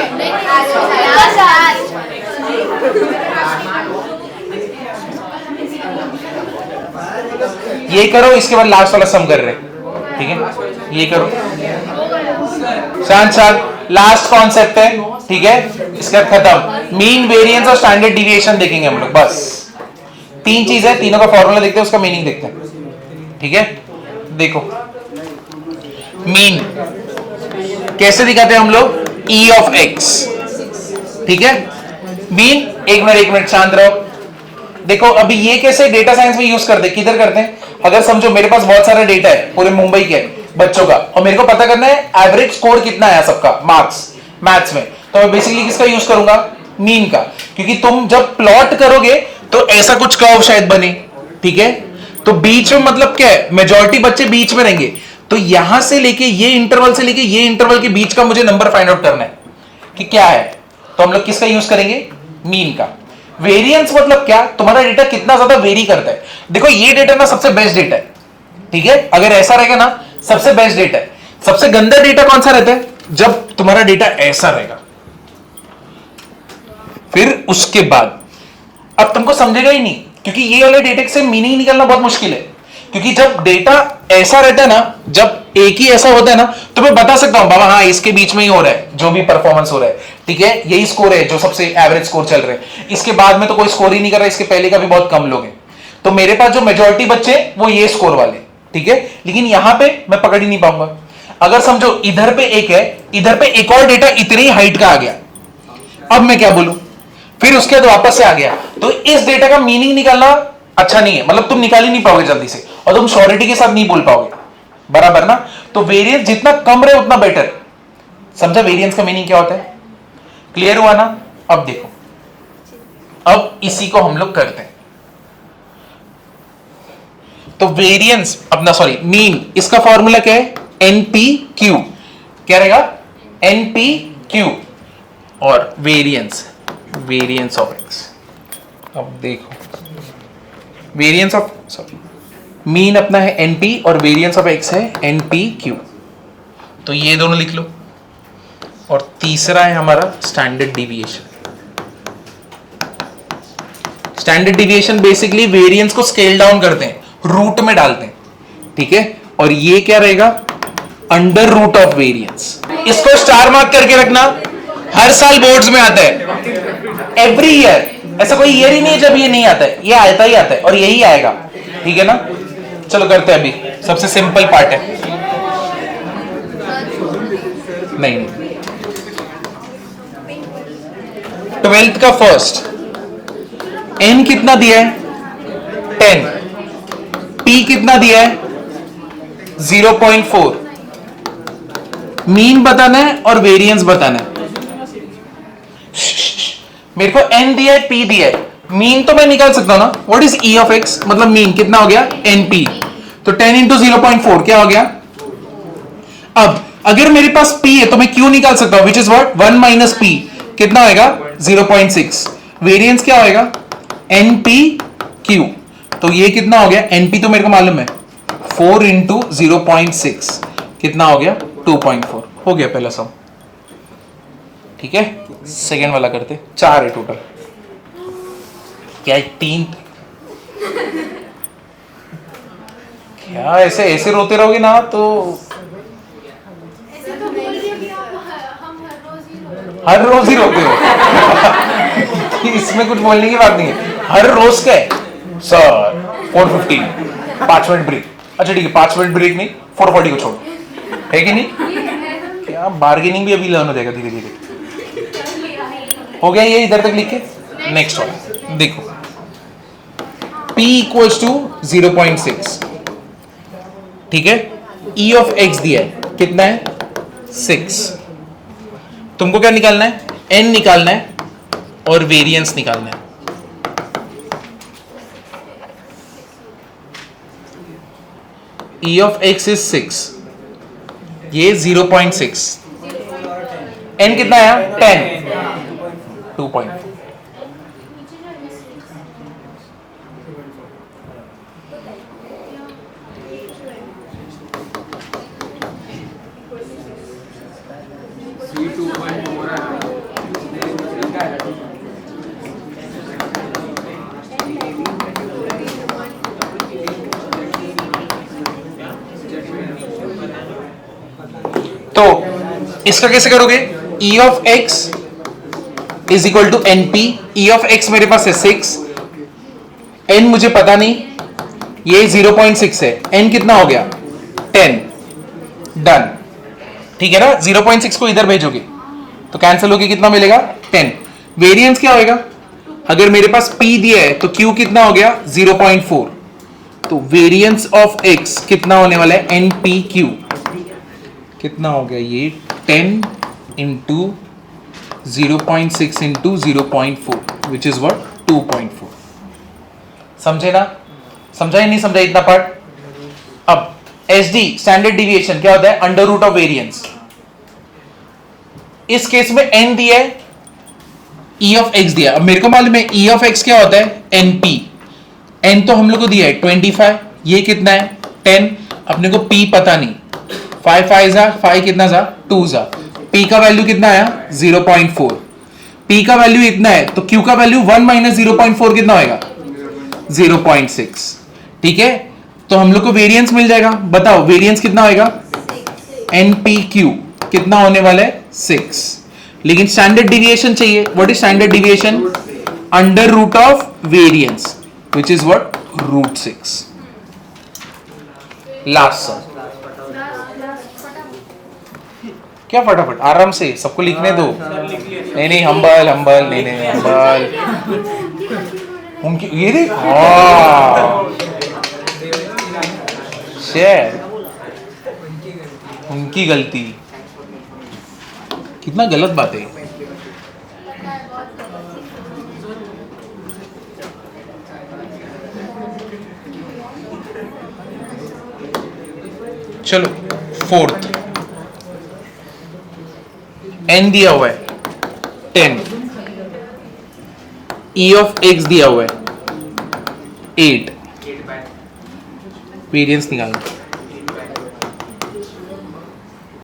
ये करो, इसके बाद लास्ट वाला सम कर रहे, ठीक है? ये करो शांत शांत, लास्ट कॉन्सेप्ट है, ठीक है? इसका खत्म। मीन, वेरिएंस और स्टैंडर्ड डिविएशन देखेंगे हम लोग, बस 3 चीज है, तीनों का फॉर्मूला देखते हैं, उसका मीनिंग देखते हैं, ठीक है? देखो मीन कैसे दिखाते हैं हम लोग? E of x, ठीक है? मीन, एक मिनट शांत रहो। देखो अभी ये कैसे डेटा साइंस में यूज करते हैं, किधर करते हैं? अगर समझो मेरे पास बहुत सारा डेटा है पूरे मुंबई के बच्चों का, और मेरे को पता करना है एवरेज स्कोर कितना है सबका मार्क्स मैथ्स में, तो मैं बेसिकली किसका यूज करूंगा? मीन का, क्योंकि तुम जब प्लॉट करोगे तो ऐसा कुछ कर्व शायद बने, ठीक है? तो बीच में मतलब क्या है? मेजॉरिटी बच्चे बीच में रहेंगे, तो यहां से लेके ये इंटरवल से लेके ये इंटरवल के बीच का मुझे नंबर फाइंड आउट करना है कि क्या है, तो हम लोग किसका यूज करेंगे? मीन का। वेरिएंस मतलब क्या? तुम्हारा डेटा कितना ज्यादा वेरी करता है। देखो ये डेटा ना सबसे बेस्ट डेटा है, ठीक है? अगर ऐसा रहेगा ना सबसे बेस्ट डेटा है। सबसे गंदा डेटा कौन सा रहता है? जब तुम्हारा डेटा ऐसा रहेगा। फिर उसके बाद अब तुमको समझेगा ही नहीं, क्योंकि ये वाले डेटा से मीनिंग निकालना बहुत मुश्किल है, क्योंकि जब डेटा ऐसा रहता है ना, जब एक ही ऐसा होता है ना, तो मैं बता सकता हूं बाबा हाँ इसके बीच में ही हो रहा है जो भी परफॉर्मेंस हो रहा है, ठीक है? यही स्कोर है जो सबसे एवरेज स्कोर चल रहे हैं, इसके बाद में तो कोई स्कोर ही नहीं कर रहा, इसके पहले का भी बहुत कम लोग हैं, तो मेरे पास जो मेजॉरिटी बच्चे वो ये स्कोर वाले, ठीक है? लेकिन यहां पे मैं पकड़ ही नहीं पाऊंगा। अगर समझो इधर पे एक है, इधर पे एक और डेटा इतनी हाइट का आ गया, अब मैं क्या बोलूं? फिर उसके बाद वापस से आ गया, तो इस डेटा का मीनिंग निकालना अच्छा नहीं है, मतलब तुम निकाल ही नहीं पाओगे जल्दी से, और तुम श्योरिटी के साथ नहीं बोल पाओगे, बराबर ना? तो वेरिएंस जितना कम रहे उतना बेटर। समझा वेरिएंस का मीनिंग क्या होता है? क्लियर हुआ ना? अब देखो, अब इसी को हम लोग करते हैं। तो वेरिएंस अपना सॉरी मीन, इसका फॉर्मूला क्या है? NPQ। क्या रहेगा? NPQ। और वेरिएंस ऑफ x। अब देखो वेरिएंस ऑफ सॉरी मीन अपना है NP और वेरिएंस ऑफ x है NPQ, तो ये दोनों लिख लो। और तीसरा है हमारा standard deviation. Standard deviation basically variance को स्केल डाउन करते हैं, रूट में डालते हैं, ठीक है? और ये क्या रहेगा? Under root of variance. इसको स्टार मार्क करके रखना, हर साल बोर्ड्स में आता है, एवरी ईयर। ऐसा कोई ईयर ही नहीं है जब ये नहीं आता है, ये आता ही आता है और यही आएगा, ठीक है ना? चलो करते हैं, अभी सबसे सिंपल पार्ट है। नहीं 12th का फर्स्ट n कितना दिया है? 10। p कितना दिया है? 0.4। मीन बताना है और वेरिएंस बताना है। मेरे को n दिया है, p दिया है, मीन तो मैं निकाल सकता हूं ना? What is e of x? मतलब मीन कितना हो गया? np। तो 10 इंटू 0.4 क्या हो गया? अब अगर मेरे पास p है तो मैं q निकाल सकता हूं, विच इज व्हाट? 1 माइनस p कितना होगा? 0.6। वेरिएंस क्या होगा? npq। तो ये कितना हो गया? np तो मेरे को मालूम है, 4 इंटू 0.6 कितना हो गया? 2.4 हो गया पहला सम, ठीक है? सेकेंड वाला करते, 4 है टोटल। क्या है? 3। क्या ऐसे ऐसे रोते रहोगे ना तो ऐसे तो बोल दिया कि हम हर रोज ही रोते हो। इसमें कुछ बोलने की बात नहीं है, हर रोज का है सर। 4:15 5 मिनट ब्रेक, अच्छा ठीक है, 5 मिनट ब्रेक नहीं, 440 को छोड़, है कि नहीं? क्या बार्गेनिंग भी अभी लर्न हो जाएगा धीरे धीरे। हो गया ये इधर तक लिख के? नेक्स्ट वाला देखो, P इक्वल्स टू 0.6, ठीक है। E ऑफ x दिया है, कितना है? 6। तुमको क्या निकालना है? n निकालना है और वेरिएंस निकालना है। E of x is 6, ये 0.6, n कितना आया? 10, 2.4। तो इसका कैसे करोगे? E of x is equal to NP। E of x मेरे पास है 6, n मुझे पता नहीं, ये 0.6 है, n कितना हो गया? 10। डन, ठीक है ना। 0.6 को इधर भेजोगे तो कैंसिल होके कितना मिलेगा? 10। वेरिएंस क्या होएगा? अगर मेरे पास P दिया है तो Q कितना हो गया? 0.4। तो वेरिएंस ऑफ x कितना होने वाला है? NPQ कितना हो गया? ये 10 into 0.6 into 0.4 which is what? 2.4। समझे ना? समझा ही नहीं समझा इतना पार्ट? अब SD स्टैंडर्ड डिविएशन क्या होता है? Under root of variance. इस केस में n दिया है, E ऑफ x दिया। अब मेरे को मालूम है E ऑफ x क्या होता है? NP। n तो हम लोग को दिया है 25, ये कितना है? 10। अपने को P पता नहीं, 5 5 जा 5 कितना जा? 2 जा। P का वैल्यू कितना आया? 0.4। P का वैल्यू इतना है तो Q का वैल्यू 1 माइनस 0.4 कितना होएगा? 0.6। ठीक है, तो हम लोग को वेरिएंस मिल जाएगा। बताओ वेरिएंस कितना होएगा? NPQ कितना होने वाला है? 6। लेकिन स्टैंडर्ड डिविएशन चाहिए। What is standard deviation? Under root of variance which is what? √6। Last sum. क्या फटाफट? आराम से सबको लिखने दो। नहीं नहीं, हम्बल हम्बल, नहीं नहीं हम्बल। उनकी ये देख, शेयर उनकी गलती। कितना गलत बात है। चलो फोर्थ, n दिया हुआ है 10, E ऑफ x दिया हुआ है 8, वेरिएंस निकालना।